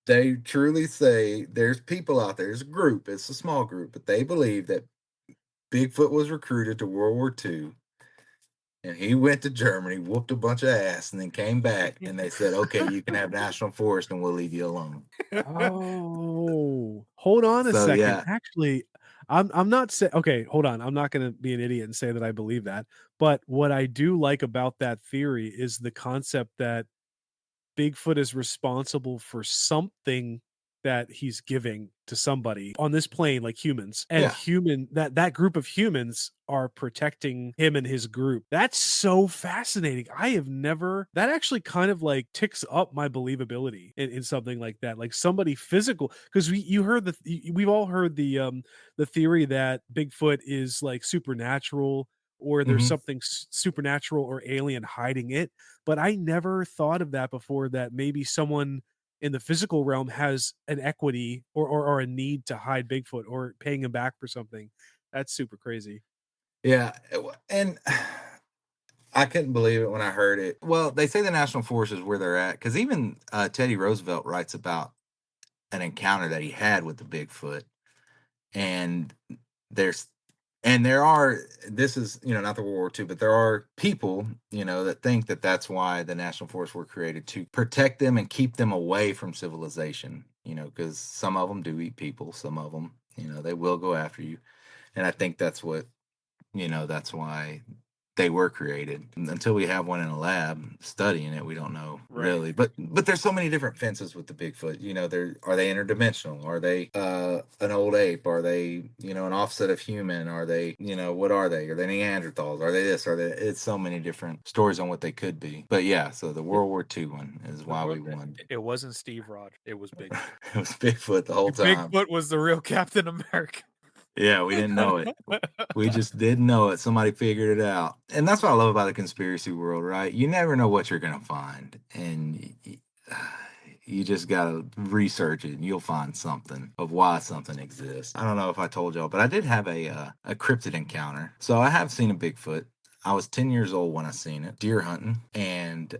They truly say there's people out there. There's a group. It's a small group, but they believe that Bigfoot was recruited to World War II. And he went to Germany, whooped a bunch of ass, and then came back. And they said, "Okay, you can have National Forest, and we'll leave you alone." Oh, hold on a second. Yeah. Actually, I'm not saying. Okay, hold on. I'm not going to be an idiot and say that I believe that. But what I do like about that theory is the concept that Bigfoot is responsible for something that he's giving to somebody on this plane, like humans, and that group of humans are protecting him and his group. That's so fascinating. I have never, that actually kind of like ticks up my believability in something like that, like somebody physical, because we've all heard the theory that Bigfoot is like supernatural, or there's something supernatural or alien hiding it. But I never thought of that before, that maybe someone in the physical realm has an equity or a need to hide Bigfoot or paying him back for something. That's super crazy. Yeah. And I couldn't believe it when I heard it. Well, they say the National Forest is where they're at because even Teddy Roosevelt writes about an encounter that he had with the Bigfoot. And there are, this is, not the World War II, but there are people, that think that that's why the National Forests were created, to protect them and keep them away from civilization, because some of them do eat people. Some of them, they will go after you. And I think that's what, that's why they were created. Until we have one in a lab studying it, we don't know really. But there's so many different fences with the Bigfoot. Are they interdimensional? Are they an old ape? Are they an offset of human? Are they what are they? Are they Neanderthals? Are they this? Are they? It's so many different stories on what they could be. But yeah, so the World War II one is why we won. It wasn't Steve Rogers. It was Bigfoot. It was Bigfoot the whole time. Bigfoot was the real Captain America. Yeah, we didn't know it. We just didn't know it. Somebody figured it out. And that's what I love about the conspiracy world, right? You never know what you're going to find. And you just got to research it and you'll find something of why something exists. I don't know if I told y'all, but I did have a cryptid encounter. So I have seen a Bigfoot. I was 10 years old when I seen it, deer hunting, and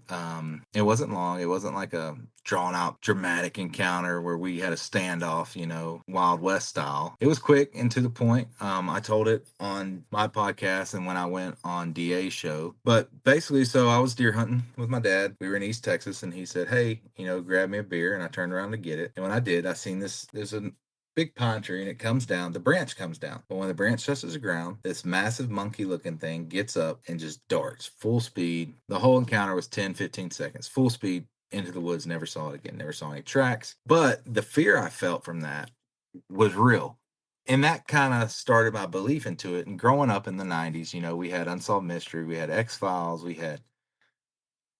it wasn't long. It wasn't like a drawn out dramatic encounter where we had a standoff, Wild West style. It was quick and to the point. I told it on my podcast and when I went on DA's show. But basically, so I was deer hunting with my dad. We were in East Texas, and he said, "Hey, grab me a beer," and I turned around to get it. And when I did, I seen this. There's a big pine tree, and it comes down. The branch comes down, but when the branch touches the ground, this massive monkey looking thing gets up and just darts full speed. The whole encounter was 10-15 seconds, full speed into the woods. Never saw it again, never saw any tracks. But the fear I felt from that was real, and that kind of started my belief into it. And growing up in the 90s, we had Unsolved Mystery, we had X-Files, we had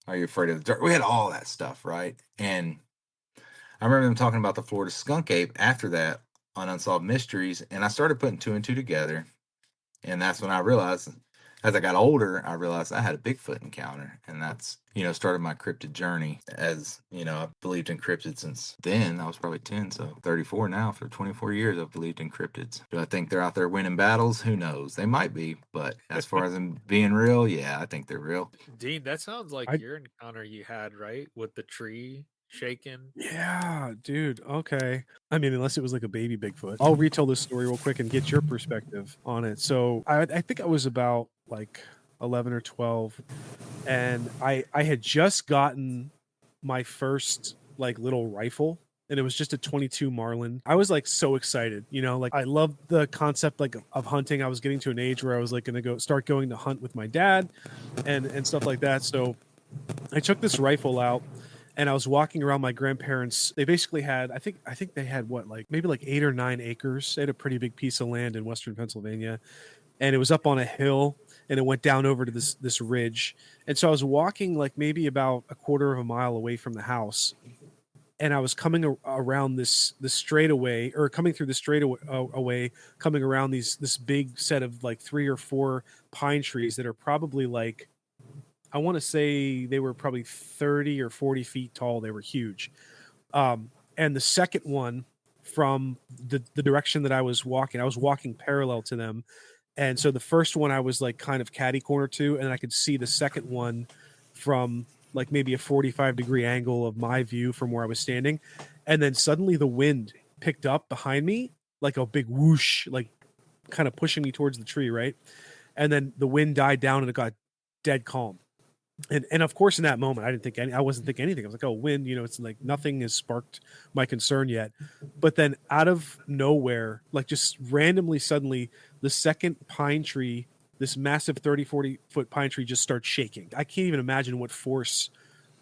Are You Afraid of the Dark? We had all that stuff, right? And I remember them talking about the Florida skunk ape after that on Unsolved Mysteries, and I started putting two and two together. And that's when I realized, as I got older, I realized I had a Bigfoot encounter. And that's, started my cryptid journey. As, I've believed in cryptids since then. I was probably 10, so 34 now. For 24 years, I've believed in cryptids. Do I think they're out there winning battles? Who knows? They might be. But as far as them being real, yeah, I think they're real. Dean, that sounds like your encounter you had, right? With the tree shaking. Yeah, dude. Okay. I mean, unless it was like a baby Bigfoot. I'll retell this story real quick and get your perspective on it. So I think I was about like 11 or 12, and I had just gotten my first like little rifle, and it was just a 22 Marlin. I was like so excited, like I loved the concept like of hunting. I was getting to an age where I was like going to start going to hunt with my dad and stuff like that. So I took this rifle out, and I was walking around my grandparents. They basically had, I think they had maybe 8 or 9 acres. They had a pretty big piece of land in Western Pennsylvania, and it was up on a hill, and it went down over to this ridge. And so I was walking like maybe about a quarter of a mile away from the house, and I was coming around this straightaway, or coming through the straightaway, coming around this big set of like 3 or 4 pine trees that are probably like, I want to say they were probably 30 or 40 feet tall. They were huge. And the second one from the direction that I was walking parallel to them. And so the first one I was like kind of catty corner to, and I could see the second one from like maybe a 45-degree angle of my view from where I was standing. And then suddenly the wind picked up behind me, like a big whoosh, like kind of pushing me towards the tree. Right. And then the wind died down and it got dead calm. And of course, in that moment, I wasn't thinking anything. I was like, oh, wind, it's like nothing has sparked my concern yet. But then out of nowhere, like just randomly, suddenly, the second pine tree, this massive 30, 40-foot pine tree just starts shaking. I can't even imagine what force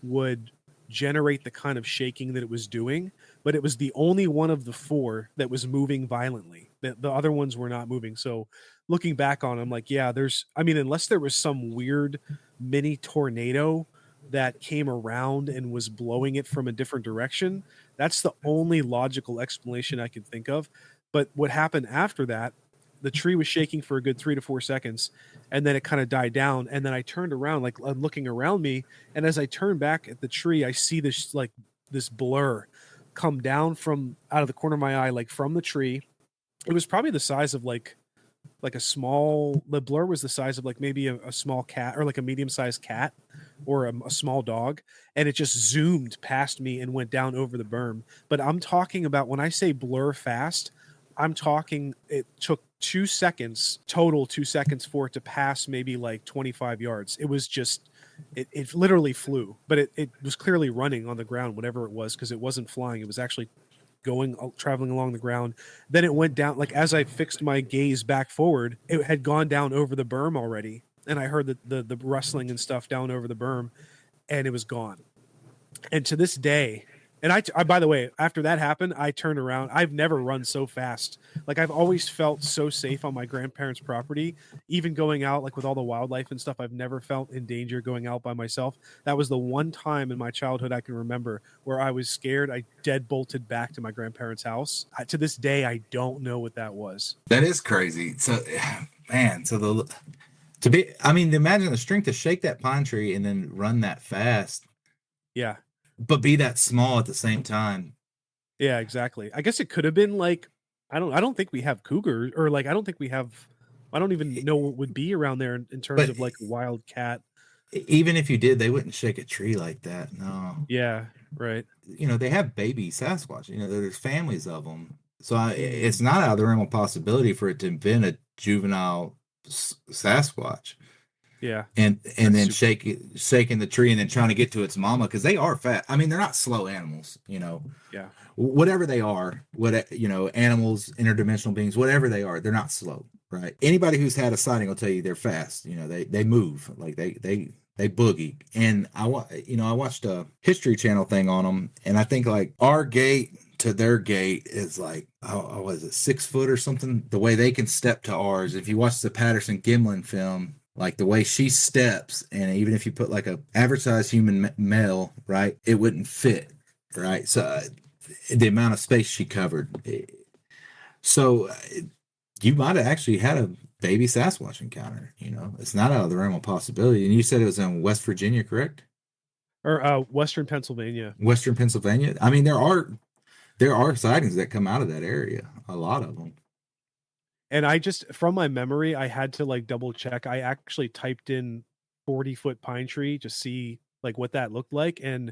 would generate the kind of shaking that it was doing, but it was the only one of the 4 that was moving violently. The other ones were not moving. So looking back on them, like, yeah, unless there was some weird mini tornado that came around and was blowing it from a different direction, that's the only logical explanation I can think of. But what happened after that, the tree was shaking for a good 3 to 4 seconds, and then it kind of died down. And then I turned around, like I'm looking around me, and as I turn back at the tree, I see this blur come down from out of the corner of my eye, like from the tree. It was probably the size of the blur was the size of like maybe a small cat, or like a medium-sized cat, or a small dog. And it just zoomed past me and went down over the berm. But I'm talking about, when I say blur fast, I'm talking, it took 2 seconds, total 2 seconds for it to pass maybe like 25 yards. It was just, it literally flew, but it was clearly running on the ground, whatever it was, because it wasn't flying. It was actually traveling along the ground. Then it went down, like as I fixed my gaze back forward, it had gone down over the berm already. And I heard the rustling and stuff down over the berm, and it was gone. And to this day, and I, by the way, after that happened, I turned around. I've never run so fast. Like, I've always felt so safe on my grandparents' property, even going out, like with all the wildlife and stuff. I've never felt in danger going out by myself. That was the one time in my childhood I can remember where I was scared. I dead bolted back to my grandparents' house. To this day, I don't know what that was. That is crazy. So, man, imagine the strength to shake that pine tree and then run that fast. Yeah. But be that small at the same time. Yeah, exactly. I guess it could have been like, I don't think we have cougars, or like, I don't think we have I don't even know what would be around there in terms But of like a wild cat. even if you did, they wouldn't shake a tree like that. No. Yeah, right. They have baby Sasquatch. There's families of them. So Mm. it's not out of the realm of possibility for it to have been a juvenile Sasquatch. Yeah. And That's then super shaking the tree and then trying to get to its mama because they are fat. I mean, they're not slow animals, Yeah. whatever they are, animals, interdimensional beings, whatever they are, they're not slow, right? Anybody who's had a sighting will tell you they're fast. They move like they boogie. And I watched a History Channel thing on them, and I think like our gate to their gate is like, was it 6 foot or something? The way they can step to ours. If you watch the Patterson Gimlin film, like the way she steps, and even if you put like a average sized human male, right, it wouldn't fit, right? So the amount of space she covered. So you might have actually had a baby Sasquatch encounter. It's not out of the realm of possibility. And you said it was in West Virginia, correct? Or Western Pennsylvania. Western Pennsylvania. I mean, there are sightings that come out of that area. A lot of them. And I just, from my memory, I had to like double check. I actually typed in 40-foot pine tree to see like what that looked like, and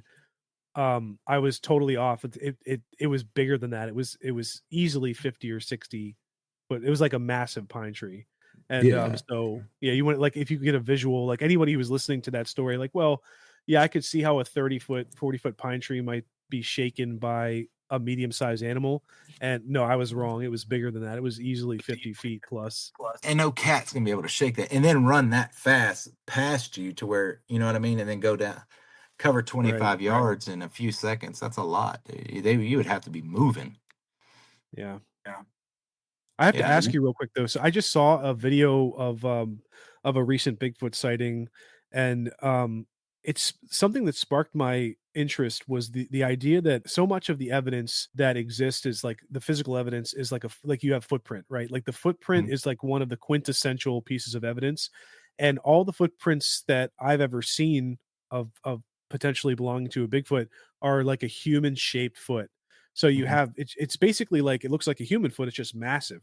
I was totally off. It was bigger than that. It was easily 50 or 60, but it was like a massive pine tree. And Yeah. so yeah, you want, like, if you could get a visual, like anybody who was listening to that story, like, well, yeah, I could see how a 30-foot, 40-foot pine tree might be shaken by a medium-sized animal. And no, I was wrong. It was bigger than that. It was easily 50 feet plus. And no cat's gonna be able to shake that and then run that fast past you to where, you know what I mean, and then go down, cover 25 yards in a few seconds. That's a lot. You would have to be moving. Yeah. I have to ask you real quick though. So I just saw a video of a recent Bigfoot sighting, and it's something that sparked my interest was the idea that so much of the evidence that exists is like the physical evidence is like you have footprint, right? Like the footprint is like one of the quintessential pieces of evidence, and all the footprints that I've ever seen of potentially belonging to a Bigfoot are like a human shaped foot. So you have it's basically like it looks like a human foot. It's just massive.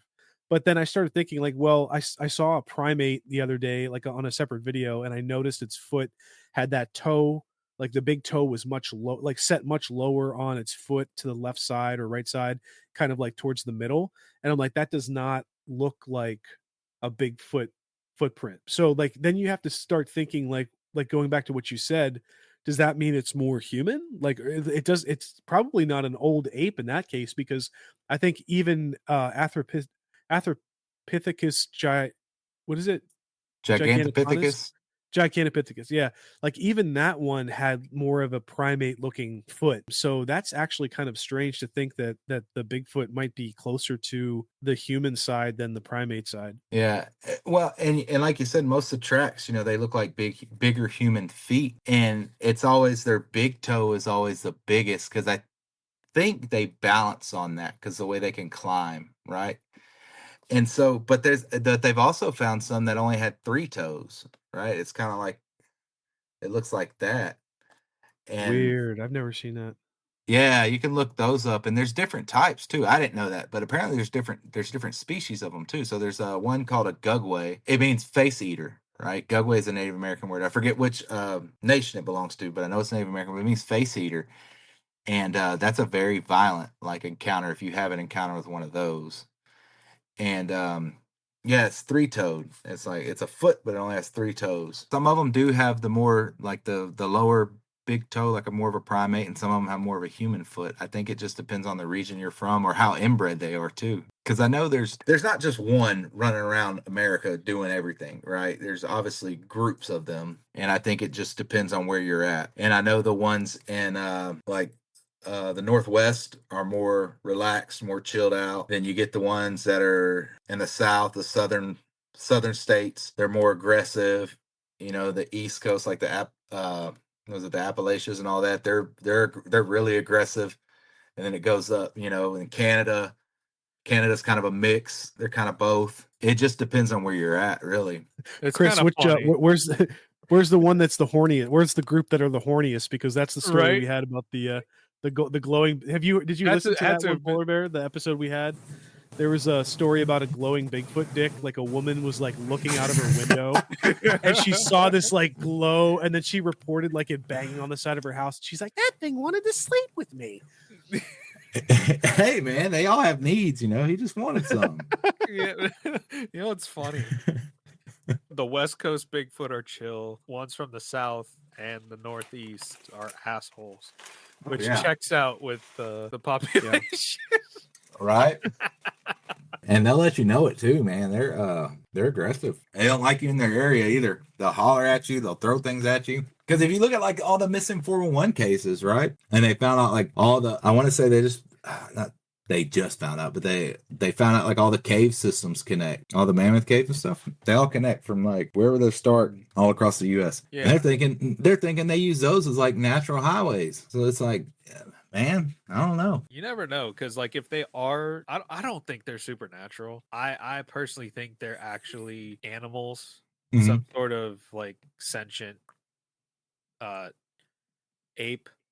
But then I started thinking like, well, I saw a primate the other day, like on a separate video, and I noticed its foot had that toe, like the big toe was much low, like set much lower on its foot to the left side or right side, kind of like towards the middle. And I'm like, that does not look like a Bigfoot footprint. So like then you have to start thinking like going back to what you said, does that mean it's more human? Like it does. It's probably not an old ape in that case, because I think even Anthropithecus what is it? Gigantopithecus. Gigantopithecus, yeah. Like even that one had more of a primate looking foot. So that's actually kind of strange to think that the Bigfoot might be closer to the human side than the primate side. Yeah. Well, and like you said, most of the tracks, they look like bigger human feet. And it's always their big toe is always the biggest because I think they balance on that because the way they can climb, right? And so, but they've also found some that only had 3 toes, right? It's kind of like, it looks like that. And weird. I've never seen that. yeah, you can look those up, and there's different types too. I didn't know that, but apparently there's different species of them too. So there's one called a gugway. It means face eater, right? Gugway is a Native American word. I forget which nation it belongs to, but I know it's Native American. But it means face eater, and that's a very violent like encounter if you have an encounter with one of those. And yeah, it's 3-toed. It's like it's a foot, but it only has 3 toes. Some of them do have the more like the lower big toe, like a more of a primate, and some of them have more of a human foot. I think it just depends on the region you're from or how inbred they are too. Because I know there's not just one running around America doing everything, right? There's obviously groups of them, and I think it just depends on where you're at. And I know the ones in the Northwest are more relaxed, more chilled out. Then you get the ones that are in the South, the southern states. They're more aggressive. The East Coast, like the Appalachians and all that. They're really aggressive. And then it goes up. In Canada. Canada's kind of a mix. They're kind of both. It just depends on where you're at, really. It's Chris, where's the one that's the horniest? Where's the group that are the horniest? Because that's the story we had about the glowing. Did you listen to that one, Polar Bear? The episode we had There was a story about a glowing Bigfoot dick. Like a woman was like looking out of her window and she saw this like glow, and then she reported like it banging on the side of her house. She's like, that thing wanted to sleep with me. Hey man, they all have needs, he just wanted some. Yeah. It's funny. The West Coast Bigfoot are chill. Ones from the South and the Northeast are assholes, which checks out with the population. Right. And they'll let you know it too, man. They're aggressive. They don't like you in their area either. They'll holler at you. They'll throw things at you. Because if you look at like all the missing 411 cases, right? And they found out like I want to say they just found out, but they found out like all the cave systems connect, all the mammoth caves and stuff. They all connect from like wherever they start all across the U.S. Yeah. And they're thinking they use those as like natural highways. So it's like, man, I don't know. You never know, because like if they are, I don't think they're supernatural. I personally think they're actually animals, some sort of like sentient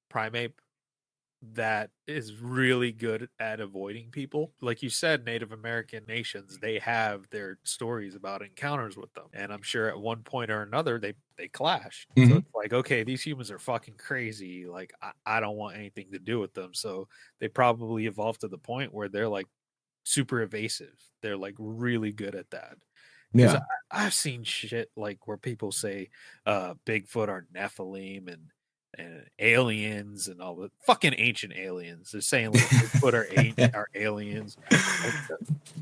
primate that is really good at avoiding people. Like you said, Native American nations, they have their stories about encounters with them, and I'm sure at one point or another they clashed. So it's like, okay, these humans are fucking crazy, like I don't want anything to do with them. So they probably evolved to the point where they're like super evasive. They're like really good at that. Yeah, I've seen shit like where people say Bigfoot are Nephilim and aliens and all the fucking ancient aliens. They're saying like Bigfoot are aliens,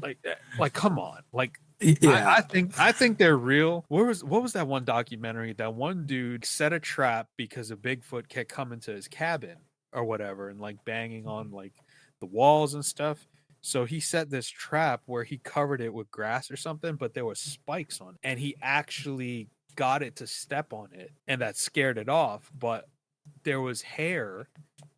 like that. Like, come on, like. Yeah. I think they're real. What was that one documentary? That one dude set a trap because a Bigfoot kept coming to his cabin or whatever and like banging on like the walls and stuff. So he set this trap where he covered it with grass or something, but there was spikes on it, and he actually got it to step on it, and that scared it off. But there was hair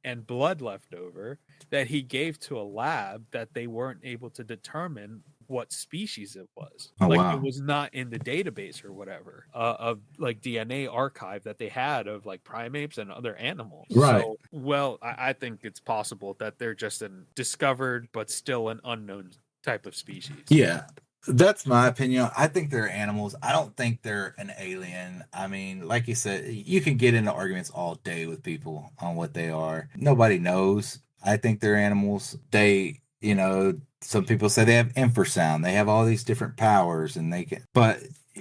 and blood left over that he gave to a lab that they weren't able to determine what species it was. Oh, like, wow. It was not in the database or whatever of like DNA archive that they had of like primates and other animals. Right. So, well, I think it's possible that they're just an discovered but still an unknown type of species. Yeah. That's my opinion. I think they're animals. I don't think they're an alien. I mean, like you said, you can get into arguments all day with people on what they are. Nobody knows. I think they're animals. They, some people say they have infrasound. They have all these different powers, and they can. But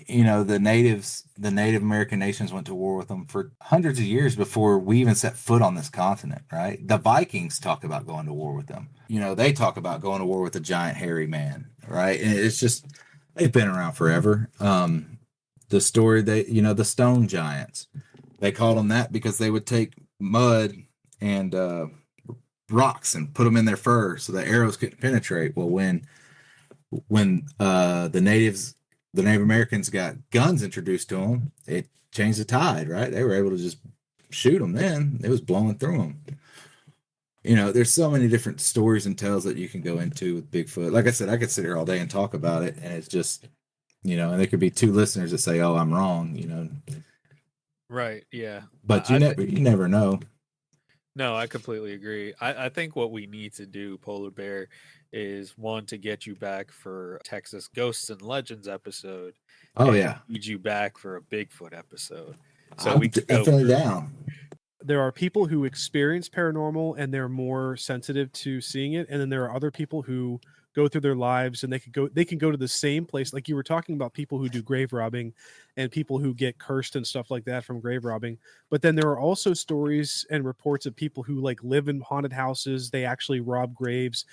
the Native American nations went to war with them for hundreds of years before we even set foot on this continent. Right? The Vikings talk about going to war with them. They talk about going to war with a giant hairy man. Right. And it's just, they've been around forever. The story the stone giants, they called them that because they would take mud and rocks and put them in their fur so the arrows couldn't penetrate. Well, when the Native Americans got guns introduced to them, it changed the tide. Right. They were able to just shoot them. Then it was blowing through them. There's so many different stories and tales that you can go into with Bigfoot. Like I said, I could sit here all day and talk about it, and it's just, and there could be two listeners that say, "Oh, I'm wrong," Right. Yeah. But you never know. No, I completely agree. I think what we need to do, Polar Bear, is one to get you back for Texas Ghosts and Legends episode. Oh yeah. Need you back for a Bigfoot episode. So I'm definitely down. There are people who experience paranormal and they're more sensitive to seeing it, and then there are other people who go through their lives and they can go to the same place. Like you were talking about people who do grave robbing and people who get cursed and stuff like that from grave robbing. But then there are also stories and reports of people who like live in haunted houses. They actually rob graves,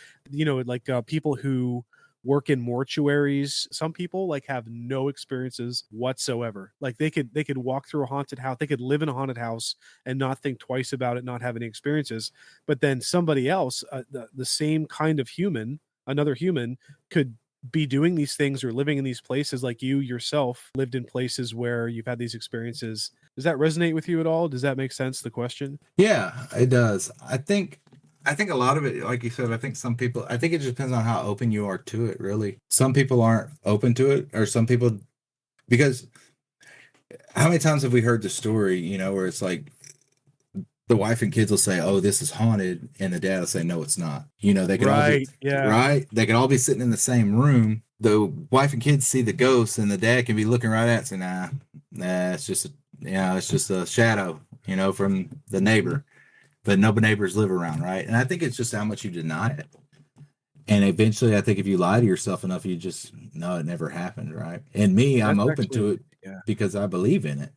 people who work in mortuaries. Some people like have no experiences whatsoever. Like they could walk through a haunted house. They could live in a haunted house and not think twice about it, not have any experiences. But then somebody else, the same kind of human, another human, could be doing these things or living in these places, like you yourself lived in places where you've had these experiences. Does that resonate with you at all? Does that make sense, the question? Yeah, it does. I think a lot of it, like you said, I think it just depends on how open you are to it, really. Some people aren't open to it, or some people, because how many times have we heard the story, where it's like the wife and kids will say, "Oh, this is haunted," and the dad will say, "No, it's not." They could all be Right. Yeah. right. They could all be sitting in the same room. The wife and kids see the ghost, and the dad can be looking right at it, saying, "Nah, it's just it's just a shadow, from the neighbor." But no neighbors live around, right? And I think it's just how much you deny it. And eventually, I think if you lie to yourself enough, you just know it never happened, right? And me, I'm That's open to actually, it yeah. because I believe in it,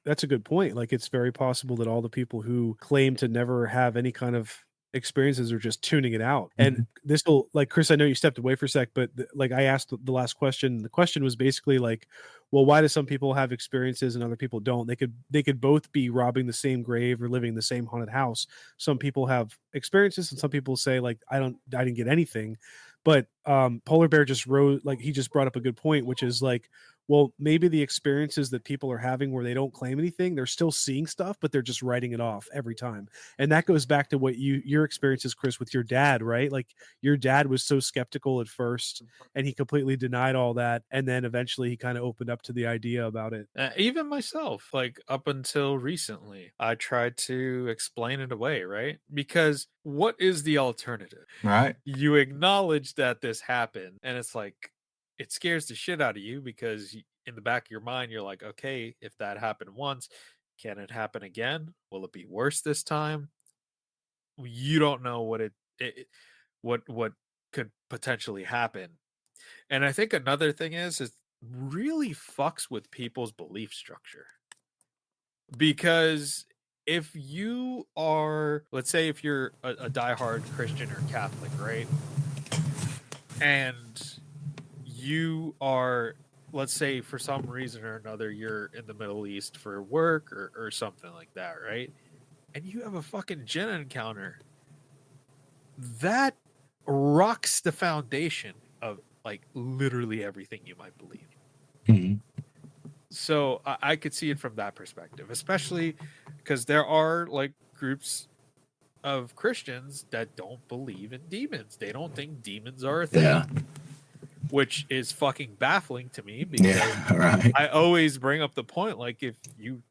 That's a good point. Like, it's very possible that all the people who claim to never have any kind of experiences are just tuning it out. And Mhm. this will, like, Chris, I know you stepped away for a sec, but like I asked the last question. The question was basically like, well, why do some people have experiences and other people don't? They could both be robbing the same grave or living in the same haunted house. Some people have experiences, and some people say like, I didn't get anything. But Polar Bear just wrote, like, he just brought up a good point, which is like, well, maybe the experiences that people are having where they don't claim anything, they're still seeing stuff, but they're just writing it off every time. And that goes back to what your experiences, Chris, with your dad, right? Like, your dad was so skeptical at first, and he completely denied all that, and then eventually he kind of opened up to the idea about it. Even myself, like up until recently, I tried to explain it away, right? Because what is the alternative? Right. You acknowledge that this happened, and it's like, it scares the shit out of you because in the back of your mind, you're like, okay, if that happened once, can it happen again? Will it be worse this time? You don't know what could potentially happen. And I think another thing is really fucks with people's belief structure. Because if you are, let's say if you're a diehard Christian or Catholic, right? And you are, let's say for some reason or another, you're in the Middle East for work or something like that, right? And you have a fucking gin encounter. That rocks the foundation of like literally everything you might believe. Mhm. So I could see it from that perspective, especially because there are like groups of Christians that don't believe in demons. They don't think demons are a thing, Yeah. which is fucking baffling to me because Yeah. Right. I always bring up the point, like if you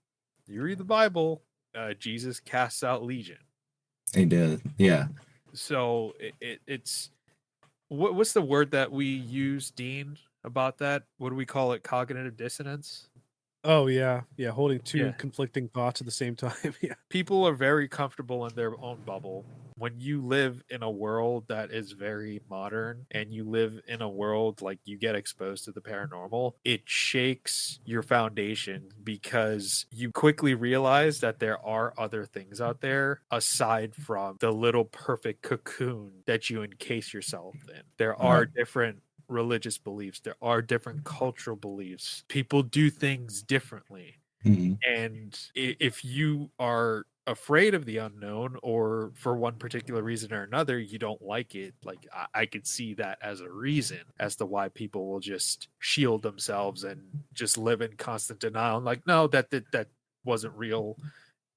read the Bible, Jesus casts out legion. He did. Yeah. So it's what's the word that we use, Dean, about that? What do we call it? Cognitive dissonance. Oh yeah, yeah, holding two Yeah. conflicting thoughts at the same time. Yeah. People are very comfortable in their own bubble. When you live in a world that is very modern and you live in a world like you get exposed to the paranormal, it shakes your foundation because you quickly realize that there are other things out there aside from the little perfect cocoon that you encase yourself in. There are Right. different religious beliefs, there are different cultural beliefs. People do things differently. Mhm. And if you are afraid of the unknown, or for one particular reason or another, you don't like it, like I could see that as a reason as to why people will just shield themselves and just live in constant denial. And like, no, that wasn't real.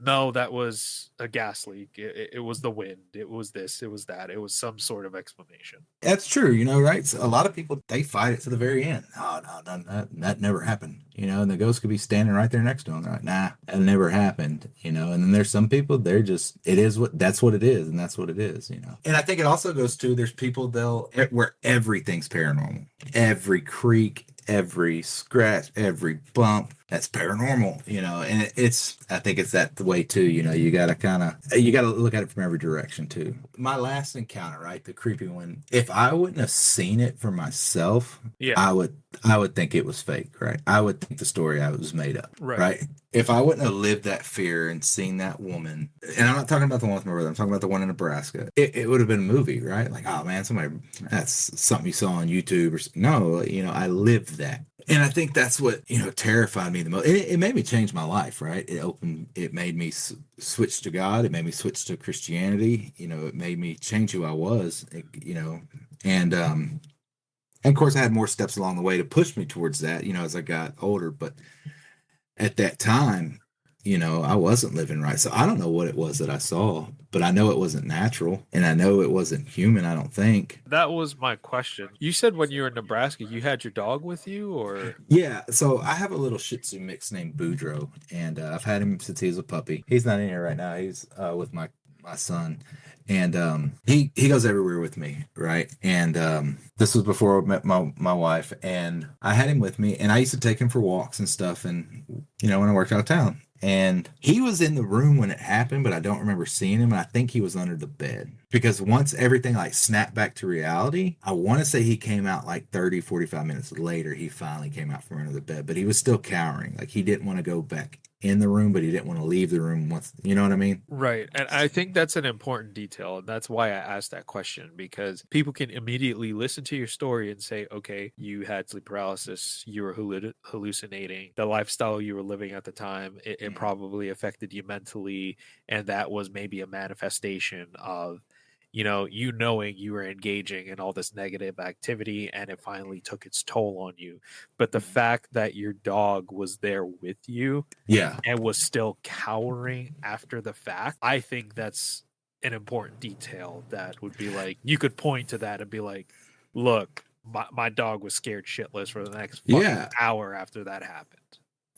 No, that was a gas leak. It was the wind. It was this. It was that. It was some sort of explanation. That's true, right? So a lot of people, they fight it to the very end. Oh, no, that never happened, and the ghost could be standing right there next to them. They're like, nah, that never happened, And then there's some people, that's what it is, and that's what it is. And I think it also goes to, there's people where everything's paranormal. Every creak, every scratch, every bump, that's paranormal, and I think it's that way too, you gotta look at it from every direction too. My last encounter, right, the creepy one, if I wouldn't have seen it for myself, Yeah. I would think it was fake, right? I would think the story I was made up, right? If I wouldn't have lived that fear and seen that woman, and I'm not talking about the one with my brother, I'm talking about the one in Nebraska, it would have been a movie, right? Like, oh man, that's something you saw on YouTube no, I lived that. And I think that's what, terrified me the most. It made me change my life, right? It made me switch to God. It made me switch to Christianity. It made me change who I was, and of course I had more steps along the way to push me towards that, as I got older. But at that time, I wasn't living right. So I don't know what it was that I saw, but I know it wasn't natural, and I know it wasn't human, I don't think. That was my question. You said when you were in Nebraska, you had your dog with you, or? Yeah, so I have a little Shih Tzu mix named Boudreaux, and I've had him since he was a puppy. He's not in here right now. He's with my son, and he goes everywhere with me, right? And this was before I met my wife, and I had him with me, and I used to take him for walks and stuff, and when I worked out of town. And he was in the room when it happened, but I don't remember seeing him. And I think he was under the bed because once everything like snapped back to reality, I want to say he came out like 30, 45 minutes later. He finally came out from under the bed, but he was still cowering. Like he didn't want to go back in the room, but he didn't want to leave the room once, you know what I mean? Right. And I think that's an important detail. And that's why I asked that question, because people can immediately listen to your story and say, okay, you had sleep paralysis, you were hallucinating, the lifestyle you were living at the time, it probably affected you mentally. And that was maybe a manifestation of you knowing you were engaging in all this negative activity, and it finally took its toll on you. But the fact that your dog was there with you, Yeah, and was still cowering after the fact, I think that's an important detail that would be like, you could point to that and be like, look, my dog was scared shitless for the next fucking hour after that happened.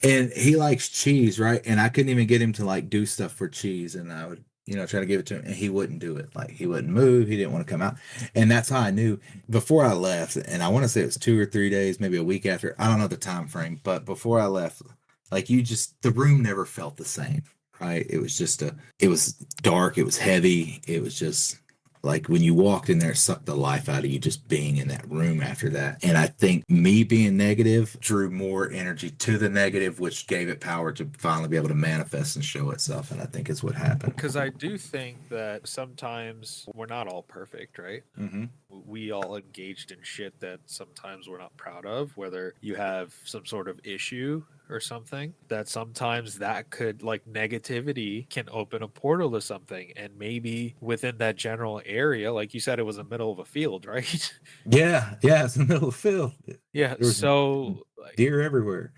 And he likes cheese, right? And I couldn't even get him to like do stuff for cheese, and I would try to give it to him, and he wouldn't do it. Like he wouldn't move. He didn't want to come out. And that's how I knew before I left. And I want to say it was 2 or 3 days, maybe a week after. I don't know the time frame, but before I left, like the room never felt the same, right? It was dark. It was heavy. It was just like when you walked in there, it sucked the life out of you just being in that room after that. And I think me being negative drew more energy to the negative, which gave it power to finally be able to manifest and show itself. And I think it's what happened. Because I do think that sometimes we're not all perfect, right? Mm-hmm. We all engaged in shit that sometimes we're not proud of, whether you have some sort of issue or something, that sometimes that could, like, negativity can open a portal to something. And maybe within that general area, like you said, it was the middle of a field, right? Yeah, it's in the middle of the field. Yeah, so like, deer everywhere.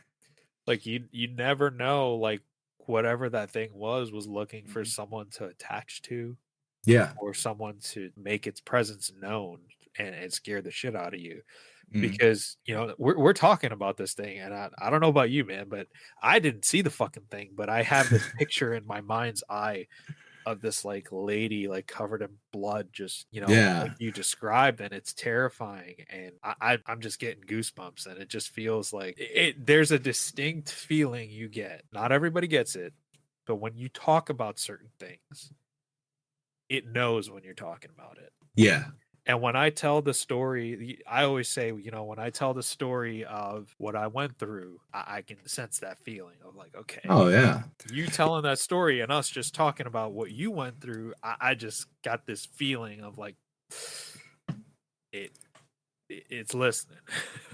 Like you never know, like whatever that thing was looking for someone to attach to, yeah, or someone to make its presence known and scare the shit out of you. Mm. Because we're talking about this thing, and I don't know about you, man, but I didn't see the fucking thing, but I have this picture in my mind's eye of this like lady like covered in blood, just like you described, and it's terrifying. And I'm just getting goosebumps, and it just feels like there's a distinct feeling you get. Not everybody gets it, but when you talk about certain things, it knows when you're talking about it. Yeah. And when I tell the story, I always say, when I tell the story of what I went through, I can sense that feeling of like, okay. Oh, yeah. You telling that story and us just talking about what you went through, I just got this feeling of like, it's listening.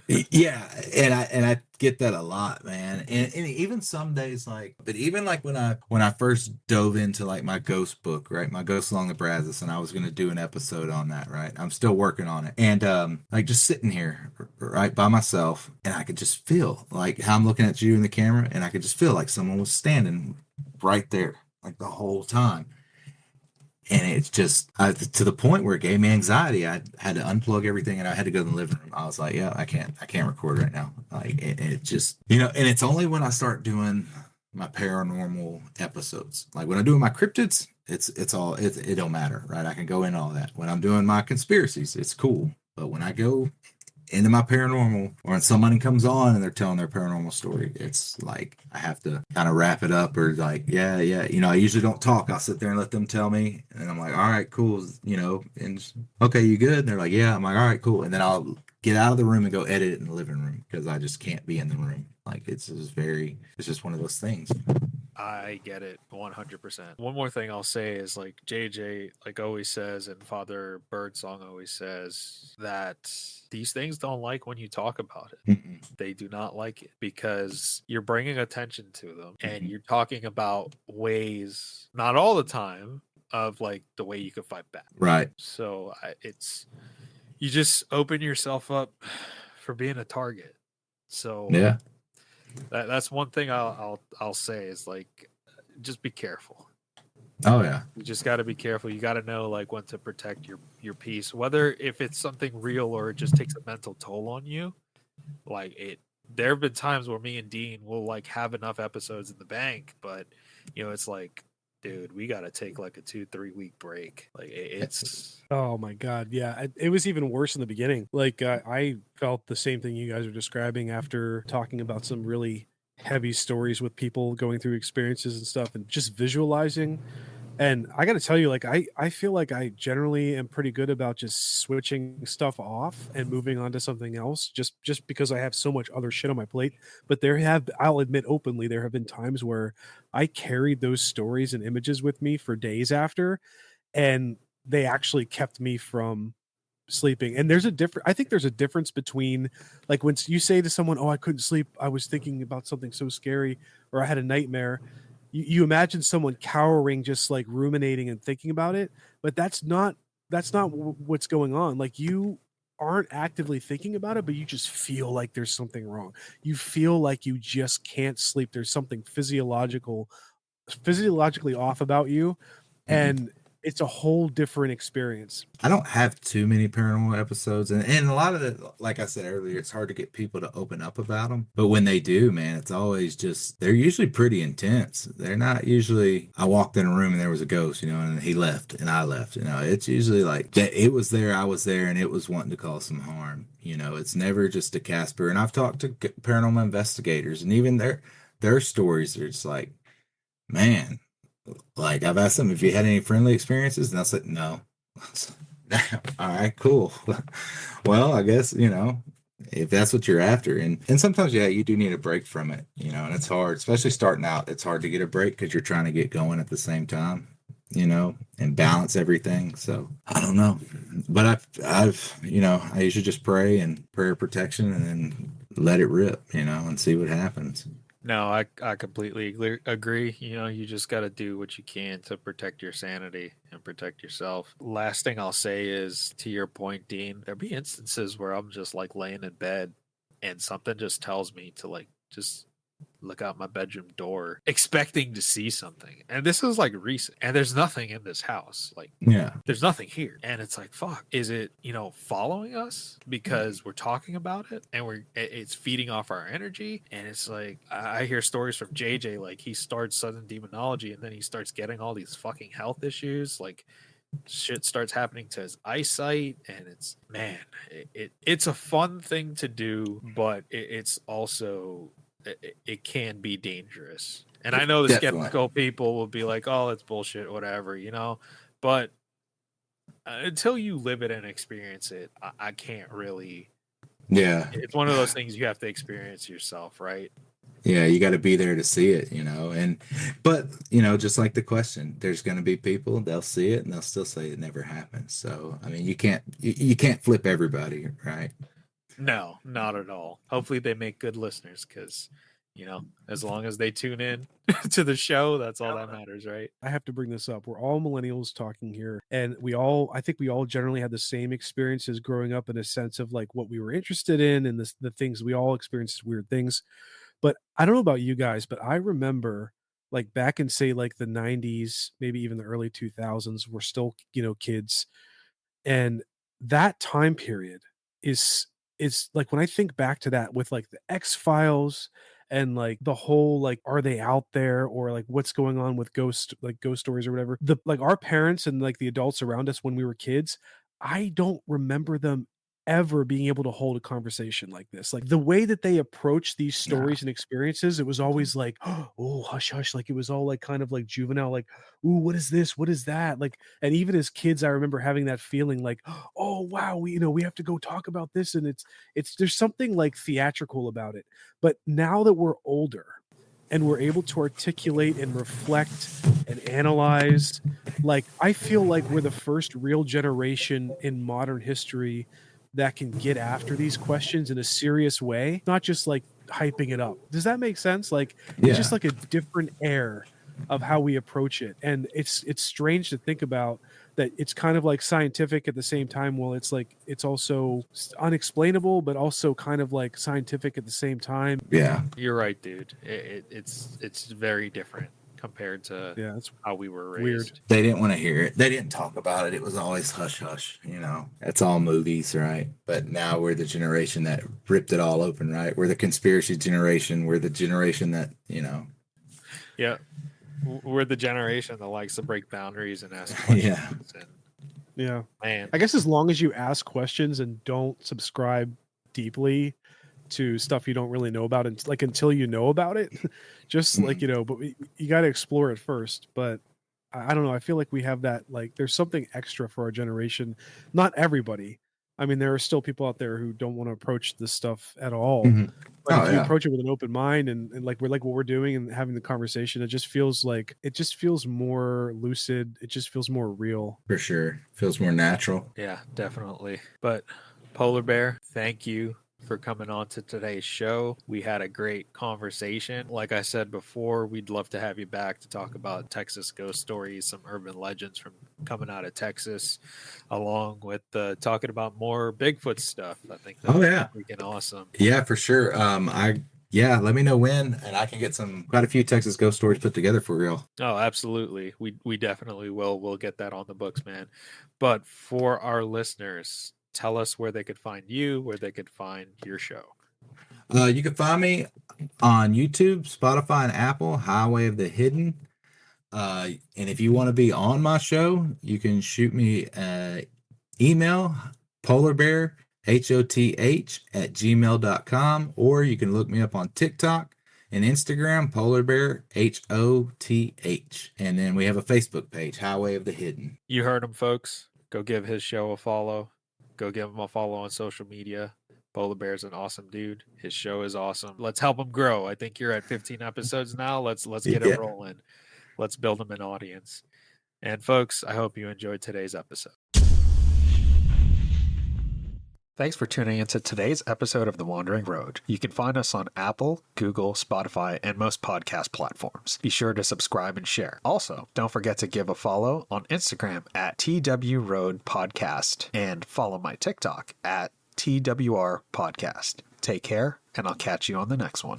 Yeah, and I get that a lot, man. And even some days, but even like when I first dove into like my ghost book, right, my Ghost Along the Brazos, and I was going to do an episode on that, right. I'm still working on it, and like just sitting here right by myself, and I could just feel like how I'm looking at you in the camera, and I could just feel like someone was standing right there, like the whole time. And it's just to the point where it gave me anxiety. I had to unplug everything, and I had to go to the living room. I was like, yeah, I can't record right now. Like it just, and it's only when I start doing my paranormal episodes, like when I'm doing my cryptids, it don't matter, right? I can go in all that. When I'm doing my conspiracies, it's cool. But when I go into my paranormal, or when somebody comes on and they're telling their paranormal story, it's like I have to kind of wrap it up, or like, yeah. I usually don't talk. I'll sit there and let them tell me, and I'm like, all right, cool, and okay, you good? And they're like, yeah. I'm like, all right, cool. And then I'll get out of the room and go edit it in the living room, because I just can't be in the room. Like it's just one of those things. I get it 100%. One more thing I'll say is, like, JJ like always says, and Father Birdsong always says, that these things don't like when you talk about it. Mm-mm. They do not like it, because you're bringing attention to them, and you're talking about ways, not all the time, of like the way you could fight back. Right. So you just open yourself up for being a target. So yeah. That's one thing I'll say is, like, just be careful. Oh yeah. You just got to be careful. You got to know like when to protect your peace, whether if it's something real or it just takes a mental toll on you. Like it, there have been times where me and Dean will like have enough episodes in the bank, but it's like, dude, we got to take like a 2-3 week break. Like it's. Oh my God. Yeah. It was even worse in the beginning. Like I felt the same thing you guys are describing after talking about some really heavy stories with people going through experiences and stuff and just visualizing. And I got to tell you, like, I feel like I generally am pretty good about just switching stuff off and moving on to something else just because I have so much other shit on my plate. But I'll admit openly, there have been times where I carried those stories and images with me for days after, and they actually kept me from sleeping. And I think there's a difference between like when you say to someone, oh, I couldn't sleep, I was thinking about something so scary, or I had a nightmare. You imagine someone cowering, just like ruminating and thinking about it, but that's not what's going on. Like you aren't actively thinking about it, but you just feel like there's something wrong. You feel like you just can't sleep. There's something physiologically off about you, and it's a whole different experience. I don't have too many paranormal episodes, and a lot of it, like I said earlier, it's hard to get people to open up about them. But when they do, man, it's always they're usually pretty intense. They're not usually, I walked in a room and there was a ghost, and he left and I left. It's usually like that. It was there, I was there, and it was wanting to cause some harm. It's never just a Casper. And I've talked to paranormal investigators, and even their stories are just like, man. Like I've asked them if you had any friendly experiences, and I said no. All right, cool. Well, I guess if that's what you're after, and sometimes you do need a break from it, and it's hard, especially starting out. It's hard to get a break because you're trying to get going at the same time, and balance everything. So I don't know, but I've I usually just pray and prayer protection, and then let it rip, and see what happens. No, I completely agree. You just got to do what you can to protect your sanity and protect yourself. Last thing I'll say is, to your point, Dean, there'll be instances where I'm just like laying in bed and something just tells me to like just look out my bedroom door expecting to see something. And this is like recent, and there's nothing in this house. Like, yeah, there's nothing here. And it's like, fuck, is it, following us because we're talking about it and it's feeding off our energy? And it's like, I hear stories from JJ, like he starts Southern Demonology and then he starts getting all these fucking health issues. Like, shit starts happening to his eyesight, and it's, man, it's a fun thing to do, but it's also, it can be dangerous. And I know the skeptical people will be like, oh, it's bullshit, whatever, but until you live it and experience it, I can't really. Yeah, it's one of those things you have to experience yourself, right? Yeah, you got to be there to see it, but just like the question, there's going to be people, they'll see it and they'll still say it never happened. So, I mean, you can't flip everybody, right? No, not at all. Hopefully they make good listeners, because as long as they tune in to the show, that's all that matters, right? I have to bring this up. We're all millennials talking here, and I think we all generally had the same experiences growing up, in a sense of like what we were interested in and the things we all experienced, weird things. But I don't know about you guys, but I remember like back in, say, like the 90s, maybe even the early 2000s, we're still, kids. And that time period is like, when I think back to that with like the X-Files and like the whole, like, are they out there, or like what's going on with ghost stories or whatever, like our parents and like the adults around us when we were kids, I don't remember them ever being able to hold a conversation like this. Like the way that they approach these stories and experiences, it was always like, oh, hush hush, like it was all like kind of like juvenile, like, ooh, what is this, what is that, like. And even as kids, I remember having that feeling like, oh wow, we have to go talk about this. And it's there's something like theatrical about it. But now that we're older and we're able to articulate and reflect and analyze, like I feel like we're the first real generation in modern history that can get after these questions in a serious way, not just like hyping it up. Does that make sense? Like, it's just like a different air of how we approach it. And it's strange to think about that. It's kind of like scientific at the same time. Well, it's like, it's also unexplainable, but also kind of like scientific at the same time. Yeah, you're right, dude. It's very different. compared to that's how we were weird. raised. They didn't want to hear it. They didn't talk about it. It was always hush hush, you know. It's all movies, right? But now we're the generation that ripped it all open, right? We're the conspiracy generation. We're the generation that, you know. Yeah. We're the generation that likes to break boundaries and ask questions. Yeah. And, Yeah. man. I guess as long as you ask questions and don't subscribe deeply to stuff you don't really know about, and like until you know about it, just like, you know, but you got to explore it first. But I don't know. I feel like we have that, like, there's something extra for our generation. Not everybody. I mean, there are still people out there who don't want to approach this stuff at all. Mhm. But Oh, if you yeah. approach it with an open mind and like we're like what we're doing and having the conversation, it just feels more lucid. It just feels more real. For sure. Feels more natural. Yeah, definitely. But Polar Bear, thank you for coming on to today's show. We had a great conversation. Like I said before, we'd love to have you back to talk about Texas ghost stories, some urban legends from coming out of Texas, along with talking about more Bigfoot stuff. I think that's freaking awesome. Yeah, for sure. Let me know when, and I can get quite a few Texas ghost stories put together for real. Oh, absolutely. We definitely will. We'll get that on the books, man. But for our listeners, tell us where they could find you, where they could find your show. You can find me on YouTube, Spotify, and Apple, Highway of the Hidden. And if you want to be on my show, you can shoot me an email, polarbear, HOTH@gmail.com, or you can look me up on TikTok and Instagram, polarbear, HOTH. And then we have a Facebook page, Highway of the Hidden. You heard him, folks. Go give his show a follow. Go give him a follow on social media. Polar Bear's an awesome dude. His show is awesome. Let's help him grow. I think you're at 15 episodes now. Let's get it rolling. Let's build him an audience. And folks, I hope you enjoyed today's episode. Thanks for tuning into today's episode of The Wandering Road. You can find us on Apple, Google, Spotify, and most podcast platforms. Be sure to subscribe and share. Also, don't forget to give a follow on Instagram at twroadpodcast and follow my TikTok at twrpodcast. Take care, and I'll catch you on the next one.